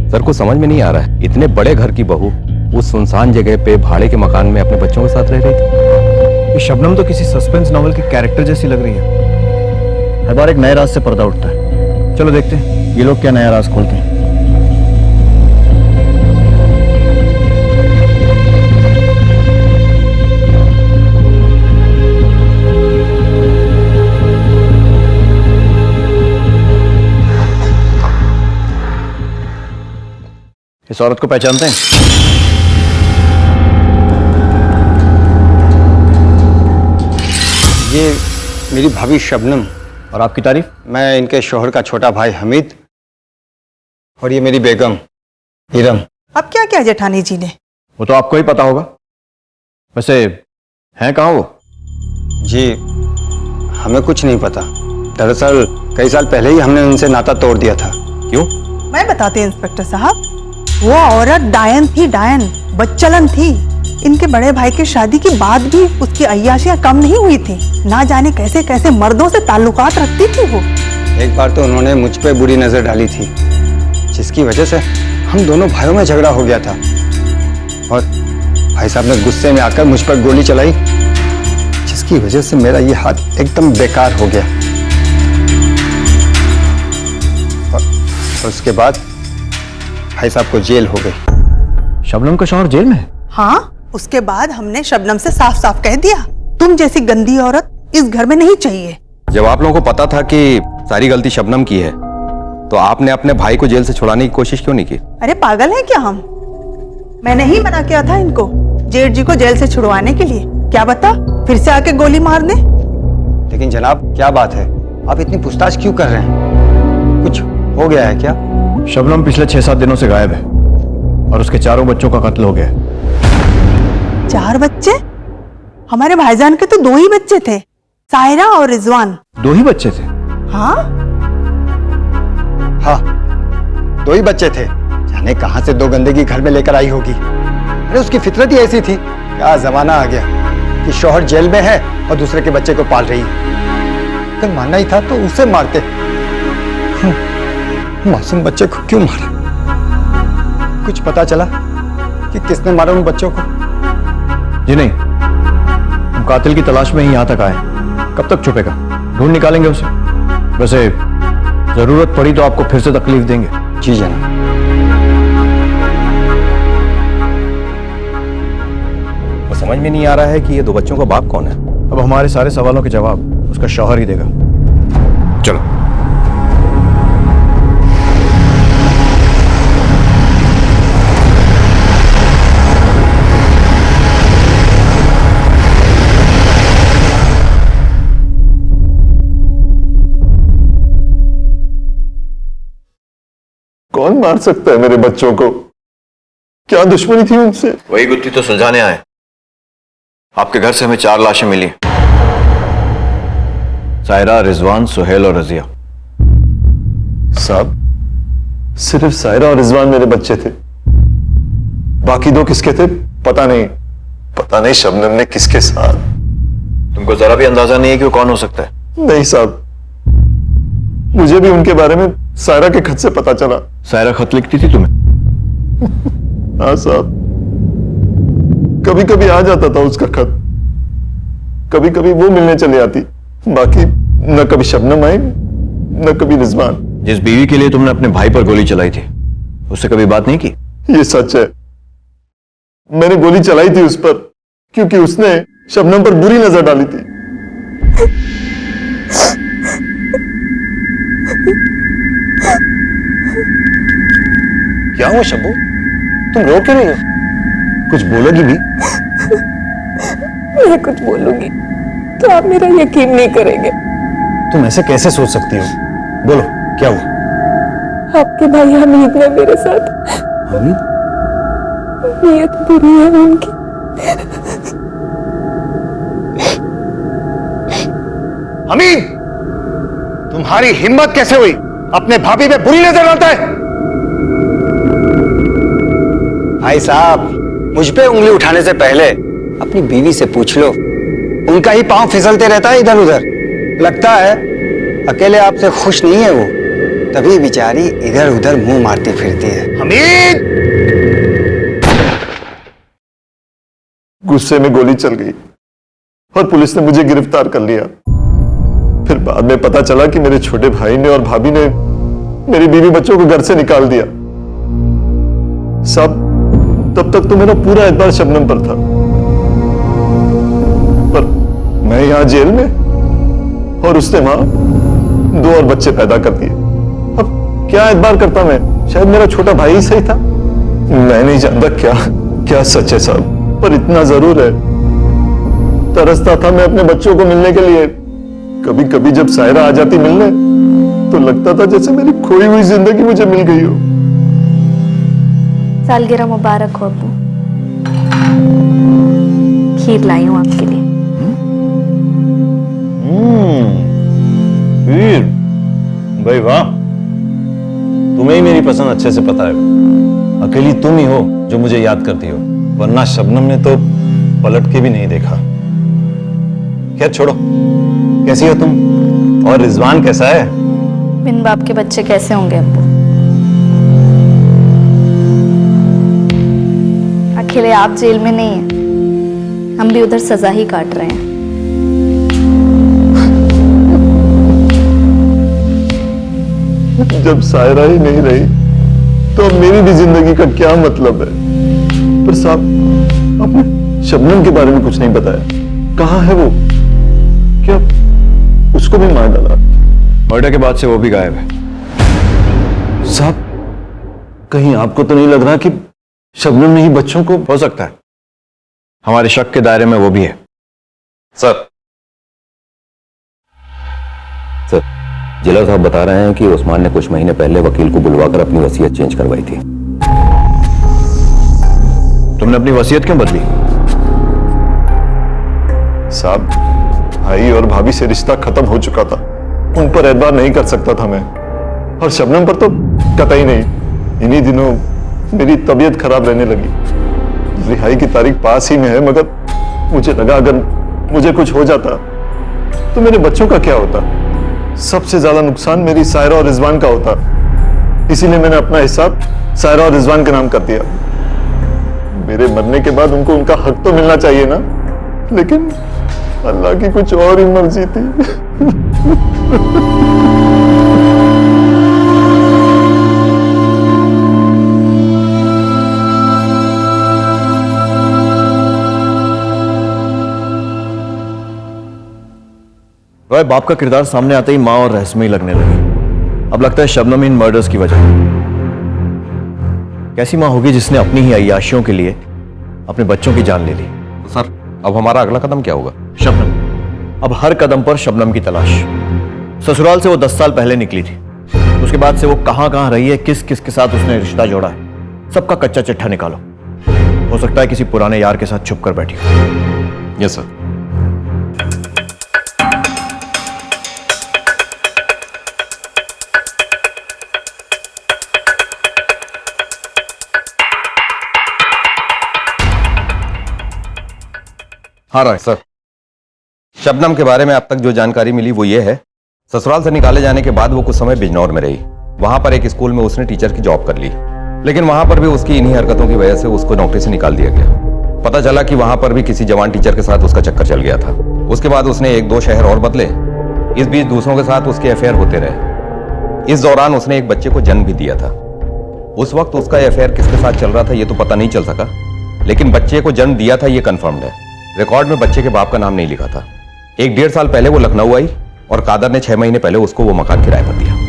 सर को समझ में नहीं आ रहा है, इतने बड़े घर की बहू उस सुनसान जगह पे भाड़े के मकान में अपने बच्चों के साथ रह रही थी। ये शबनम तो किसी सस्पेंस नॉवल के कैरेक्टर जैसी लग रही है। हर बार एक नए राज से पर्दा उठता है। चलो देखते हैं ये लोग क्या नया राज खोलते हैं। इस औरत को पहचानते हैं? ये मेरी भाभी शबनम। और आपकी तारीफ? मैं इनके शोहर का छोटा भाई हमीद, और ये मेरी बेगम हिरम। अब क्या क्या जेठानी जी ने? वो तो आपको ही पता होगा। वैसे हैं कहाँ वो? जी हमें कुछ नहीं पता। दरअसल कई साल पहले ही हमने उनसे नाता तोड़ दिया था। क्यों? मैं बताती हूँ इंस्पेक्टर साहब, वो औरत डायन थी, डायन बच्चलन थी। इनके बड़े भाई की शादी के बाद भी उसकी अय्याशियां कम नहीं हुई थी। ना जाने कैसे कैसे मर्दों से ताल्लुकात रखती थी वो। एक बार तो उन्होंने मुझ पे बुरी नजर डाली थी, जिसकी वजह से हम दोनों भाइयों में झगड़ा हो गया था, और भाई साहब ने गुस्से में आकर मुझ पर गोली चलाई, जिसकी वजह से मेरा ये हाथ एकदम बेकार हो गया। और उसके बाद भाई साहब को जेल हो गई। शबनम का शौहर जेल में है? हाँ, उसके बाद हमने शबनम से साफ साफ कह दिया, तुम जैसी गंदी औरत इस घर में नहीं चाहिए। जब आप लोगों को पता था कि सारी गलती शबनम की है, तो आपने अपने भाई को जेल से छुड़ाने की कोशिश क्यों नहीं की? अरे पागल है क्या हम? मैंने ही मना किया था इनको जेठ जी को जेल से छुड़वाने के लिए। क्या बता फिर से आके गोली मार दे। लेकिन जनाब क्या बात है, आप इतनी पूछताछ क्यों कर रहे हैं? कुछ हो गया है क्या? शबनम पिछले 6-7 दिनों से गायब है और उसके 4 बच्चों का कत्ल हो गया है। 4 बच्चे? हमारे भाईजान के तो 2 ही बच्चे थे, सायरा और रिजवान। 2 ही बच्चे थे? हाँ हाँ 2 ही बच्चे थे। जाने कहां से 2 गंदगी घर में लेकर आई होगी। अरे उसकी फितरत ही ऐसी थी। क्या जमाना आ गया कि शौहर जेल में है और दूसरे के बच्चे को पाल रही है। अगर मानना ही था तो उसे मारते, मासूम बच्चे को क्यों मारा? कुछ पता चला कि किसने मारा उन बच्चों को? जी नहीं, हम कातिल की तलाश में ही यहां तक आए। कब तक छुपेगा? ढूंढ निकालेंगे उसे। वैसे जरूरत पड़ी तो आपको फिर से तकलीफ देंगे। जी जनाब। वो समझ में नहीं आ रहा है कि ये 2 बच्चों का बाप कौन है। अब हमारे सारे सवालों के जवाब उसका शौहर ही देगा। चलो। कौन मार सकता है मेरे बच्चों को? क्या दुश्मनी थी उनसे? वही गुत्थी तो सुलझाने आए। आपके घर से हमें 4 लाशें मिली, सायरा, रिजवान, सुहेल और रजिया। साहब, सिर्फ सायरा और रिजवान मेरे बच्चे थे, बाकी दो किसके थे पता नहीं शबनम ने किसके साथ। तुमको जरा भी अंदाजा नहीं है कि वो कौन हो सकता है? नहीं साहब, मुझे भी उनके बारे में सायरा के खत से पता चला। सायरा खत लिखती थी तुम्हें? हाँ साहब, कभी कभी आ जाता था उसका खत, कभी कभी वो मिलने चली आती, बाकी न कभी शबनम आई न कभी रिजवान। जिस बीवी के लिए तुमने अपने भाई पर गोली चलाई थी उससे कभी बात नहीं की? ये सच है, मैंने गोली चलाई थी उस पर क्योंकि उसने शबनम पर बुरी नजर डाली थी। क्या हुआ शब्बू, तुम रो क्यों रही हो? कुछ बोलोगी भी? मैं कुछ बोलूंगी तो आप मेरा यकीन नहीं करेंगे। तुम ऐसे कैसे सोच सकती हो? बोलो क्या हुआ? आपके भाई हमीद ने मेरे साथ हमीद? नीयत बुरी है उनकी। हमीद, तुम्हारी हिम्मत कैसे हुई अपने भाभी पे बुरी नजर डालता है? भाई साहब, मुझ पे उंगली उठाने से पहले अपनी बीवी से पूछ लो, उनका ही पांव फिसलते रहता है इधर उधर। लगता है अकेले आपसे खुश नहीं है वो, तभी बेचारी इधर उधर मुंह मारती फिरती है। हमीद! गुस्से में गोली चल गई और पुलिस ने मुझे गिरफ्तार कर लिया। फिर बाद में पता चला कि मेरे छोटे भाई ने और भाभी ने मेरी बीवी बच्चों को घर से निकाल दिया। सब तब तक तो मेरा पूरा एतबार शबनम पर था, पर मैं यहां जेल में और उसने वहां 2 और बच्चे पैदा कर दिए। अब क्या एतबार करता मैं? शायद मेरा छोटा भाई ही सही था। मैं नहीं जानता क्या सच है साहब, पर इतना जरूर है, तरसता था मैं अपने बच्चों को मिलने के लिए। कभी कभी जब सायरा आ जाती मिलने तो लगता था जैसे मेरी खोई हुई जिंदगी मुझे मिल गई हो। सालगिरह मुबारक हो अब्बू। खीर लाई हूं आपके लिए। वीर भाई वाह, तुम्हें ही मेरी पसंद अच्छे से पता है। अकेली तुम ही हो जो मुझे याद करती हो, वरना शबनम ने तो पलट के भी नहीं देखा। खैर छोड़ो, कैसी हो तुम? और रिजवान कैसा है? बिन बाप के बच्चे कैसे होंगे अब्बू? अकेले आप जेल में नहीं है, हम भी उधर सजा ही काट रहे हैं। जब सायरा ही नहीं रही तो अब मेरी भी जिंदगी का क्या मतलब है? पर साहब, आपने शबनम के बारे में कुछ नहीं बताया। कहाँ है वो? क्या उसको भी मार डाला? मर्डर के बाद से वो भी गायब है। साहब, कहीं आपको तो नहीं लग रहा कि शबनम ने ही बच्चों को? हो सकता है, हमारे शक के दायरे में वो भी है। सर जिला साहब बता रहे हैं कि उस्मान ने कुछ महीने पहले वकील को बुलवाकर अपनी वसीयत चेंज करवाई थी। तुमने अपनी वसीयत क्यों बदली? साहब, भाई और भाभी से रिश्ता खत्म हो चुका था, उन पर एतबार नहीं कर सकता था मैं, और शबनम पर तो कतई नहीं। इन्हीं दिनों मेरी तबीयत खराब रहने लगी। रिहाई की तारीख पास ही में है, मगर मुझे लगा अगर मुझे कुछ हो जाता तो मेरे बच्चों का क्या होता? सबसे ज्यादा नुकसान मेरी सायरा और रिजवान का होता। इसीलिए मैंने अपना हिसाब सायरा और रिजवान के नाम कर दिया। मेरे मरने के बाद उनको उनका हक तो मिलना चाहिए ना, लेकिन अल्लाह की कुछ और ही मर्जी थी। रॉय, बाप का किरदार सामने आते ही माँ और रहस्यमयी लगने लगी। अब लगता है शबनम इन मर्डर्स की वजह। कैसी माँ होगी जिसने अपनी ही अय्याशियों के लिए अपने बच्चों की जान ले ली? सर, अब हमारा अगला कदम क्या होगा? शबनम। अब हर कदम पर शबनम की तलाश। ससुराल से वो 10 साल पहले निकली थी, उसके बाद से वो कहां कहां रही है, किस किस के साथ उसने रिश्ता जोड़ा है, सबका कच्चा चिट्ठा निकालो। हो सकता है किसी पुराने यार के साथ छुप कर बैठी हो। Yes sir. हाँ रॉय सर, शबनम के बारे में अब तक जो जानकारी मिली वो ये है, ससुराल से निकाले जाने के बाद वो कुछ समय बिजनौर में रही। वहां पर एक स्कूल में उसने टीचर की जॉब कर ली, लेकिन वहां पर भी उसकी इन्हीं हरकतों की वजह से उसको नौकरी से निकाल दिया गया। पता चला कि वहां पर भी किसी जवान टीचर के साथ उसका चक्कर चल गया था। उसके बाद उसने 1-2 शहर और बदले। इस बीच दूसरों के साथ उसके अफेयर होते रहे। इस दौरान उसने एक बच्चे को जन्म भी दिया था। उस वक्त उसका अफेयर किसके साथ चल रहा था ये तो पता नहीं चल सका, लेकिन बच्चे को जन्म दिया था ये कंफर्म्ड है। रिकॉर्ड में बच्चे के बाप का नाम नहीं लिखा था। 1-1.5 साल पहले वो लखनऊ आई और कादर ने 6 महीने पहले उसको वो मकान किराए पर दिया।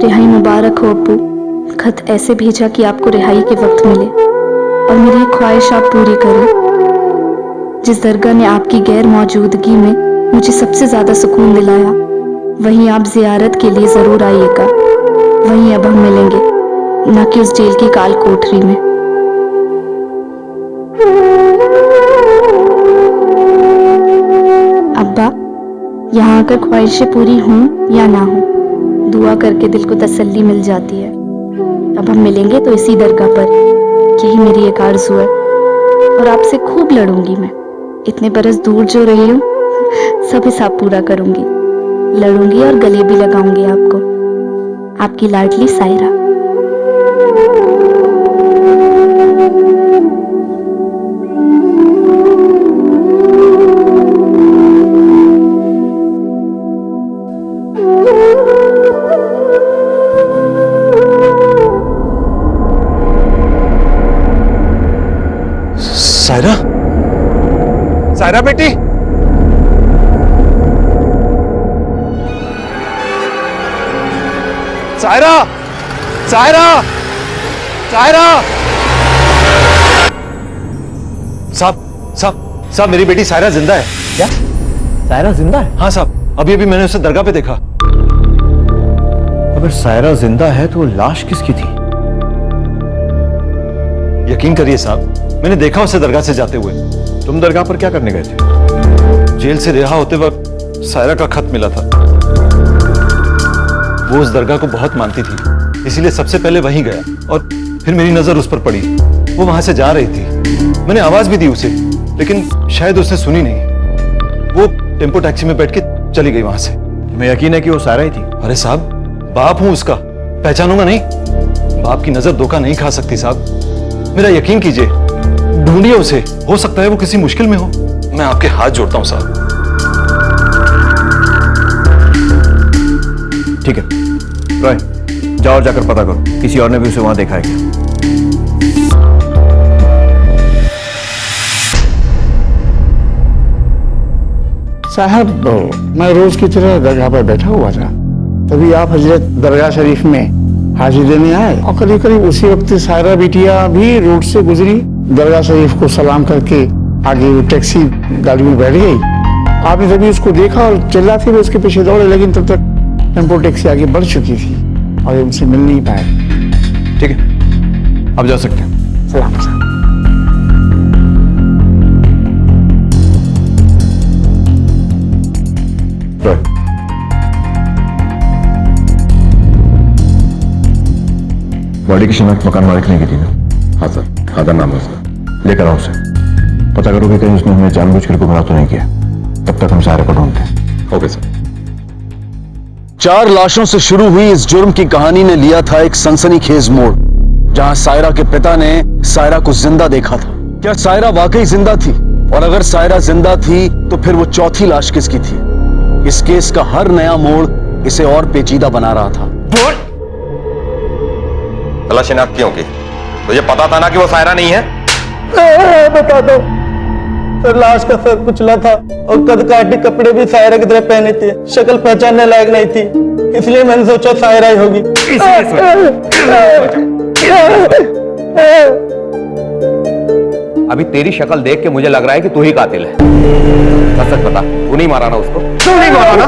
रिहाई मुबारक हो अब्बू। खत ऐसे भेजा कि आपको रिहाई के वक्त मिले और मेरी ये ख्वाहिश आप पूरी करें। जिस दरगाह ने आपकी गैर मौजूदगी में मुझे सबसे ज्यादा सुकून दिलाया, वहीं आप जियारत के लिए जरूर आइएगा। वहीं अब हम मिलेंगे, न कि उस जेल की काल कोठरी में। अब्बा, यहाँ आकर ख्वाहिशें पूरी हों या ना हो, दुआ करके दिल को तसल्ली मिल जाती है। अब हम मिलेंगे तो इसी दरगाह पर, यही मेरी एक आरज़ू है। और आपसे खूब लड़ूंगी मैं। इतने बरस दूर जो रही हूँ, सब हिसाब पूरा करूंगी। लड़ूंगी और गले भी लगाऊंगी आपको। आपकी लाडली सायरा। सायरा, सायरा बेटी, सायरा, सायरा, सायरा। साहब, मेरी बेटी सायरा जिंदा है। क्या सायरा जिंदा है? हाँ साहब, अभी मैंने उसे दरगाह पे देखा। अगर सायरा जिंदा है तो लाश किसकी थी? यकीन करिए साहब, मैंने देखा उसे दरगाह से जाते हुए। तुम दरगाह पर क्या करने गए थे? जेल से रिहा होते वक्त सायरा का खत मिला था। वो उस दरगाह को बहुत मानती थी, इसीलिए सबसे पहले वहीं गया और फिर मेरी नजर उस पर पड़ी। वो वहां से जा रही थी। मैंने आवाज भी दी उसे, लेकिन शायद उसने सुनी नहीं। वो टेम्पो टैक्सी में बैठ के चली गई वहां से। तुम्हें यकीन है कि वो सायरा ही थी? अरे साहब, बाप हूं उसका, पहचानूंगा नहीं? बाप की नजर धोखा नहीं खा सकती साहब। मेरा यकीन कीजिए, ढूंढिए उसे। हो सकता है वो किसी मुश्किल में हो। मैं आपके हाथ जोड़ता हूं साहब। ठीक है रॉय, जाओ और जाकर पता करो किसी और ने भी उसे वहां देखा है क्या। साहब, मैं रोज की तरह दरगाह पर बैठा हुआ था, तभी आप हजरत दरगाह शरीफ में हाजिर देने आए और करीब करीब उसी वक्त सायरा बिटिया भी रोड से गुजरी। दरगाह शरीफ को सलाम करके आगे वो टैक्सी गाड़ी में बैठ गई। आपने तभी उसको देखा और चिल्लाते हुए उसके पीछे दौड़े, लेकिन तब तक टेम्पो टैक्सी आगे बढ़ चुकी थी और उनसे मिल नहीं पाए। ठीक है, अब जा सकते हैं। सलाम साहब। बॉडी की शिनाख्त मकान मालिक ने की थी ना? हाँ सर, खादर नाम है उसका। लेकर आओ उसे, पता करो कि कहीं उसने हमें जानबूझकर गुमराह तो नहीं किया। तब तक हम सारे को ढूंढते हैं। Okay sir. 4 लाशों से शुरू हुई इस जुर्म की कहानी ने लिया था एक सनसनीखेज मोड़, जहां सायरा के पिता ने सायरा को जिंदा देखा था। क्या सायरा वाकई जिंदा थी? और अगर सायरा जिंदा थी तो फिर वो चौथी लाश किसकी थी? इस केस का हर नया मोड़ इसे और पेचीदा बना रहा था। तलाश शिनाख्त क्यों की? तुझे पता था ना कि वो सायरा नहीं है? बता दो सर, लाश का सर कुचला था और कद काटे कपड़े भी सायरा की तरह पहने थे। शक्ल पहचानने लायक नहीं थी, इसलिए मैंने सोचा सायरा ही होगी। अभी तेरी शक्ल देख के मुझे लग रहा है कि तू ही कातिल है। सच सच बता, तू नहीं मारा ना उसको? तू नहीं मारा ना?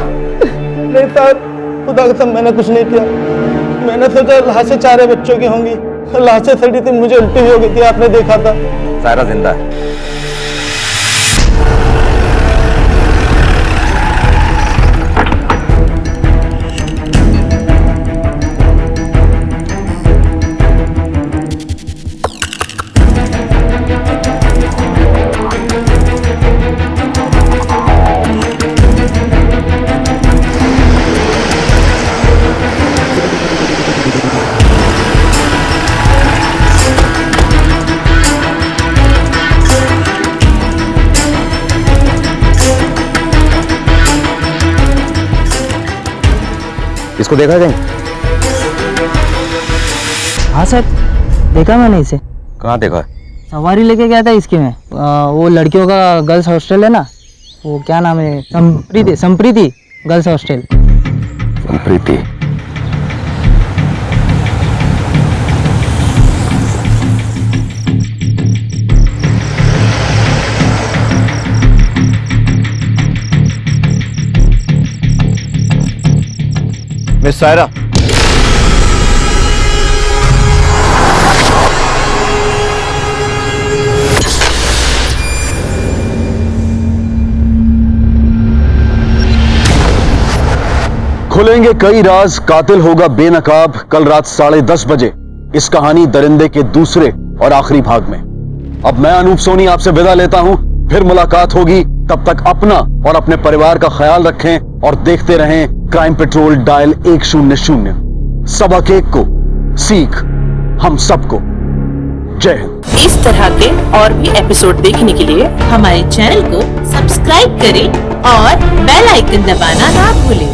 नहीं साहब, खुदा कसम मैंने कुछ नहीं किया। मैंने सोचा लाशें 4 बच्चों की होंगी, लाशें सड़ी थी, मुझे उल्टी भी हो गई थी, आपने देखा था। सायरा जिंदा है। इसको देखा कहीं? हाँ सर, देखा मैंने इसे। कहाँ देखा? सवारी लेके गया था इसकी में। वो लड़कियों का गर्ल्स हॉस्टल है ना, वो क्या नाम है, Sampriti girls hostel. Sampriti. Miss Saira, खुलेंगे कई राज, कातिल होगा बेनकाब। कल रात 10:30 बजे इस कहानी दरिंदे के दूसरे और आखिरी भाग में। अब मैं अनूप सोनी आपसे विदा लेता हूं, फिर मुलाकात होगी। तब तक अपना और अपने परिवार का ख्याल रखें और देखते रहें क्राइम पेट्रोल डायल 100। सबक एक को, सीख हम सबको। जय हिंद। इस तरह के और भी एपिसोड देखने के लिए हमारे चैनल को सब्सक्राइब करें और बेल आइकन दबाना ना भूलें।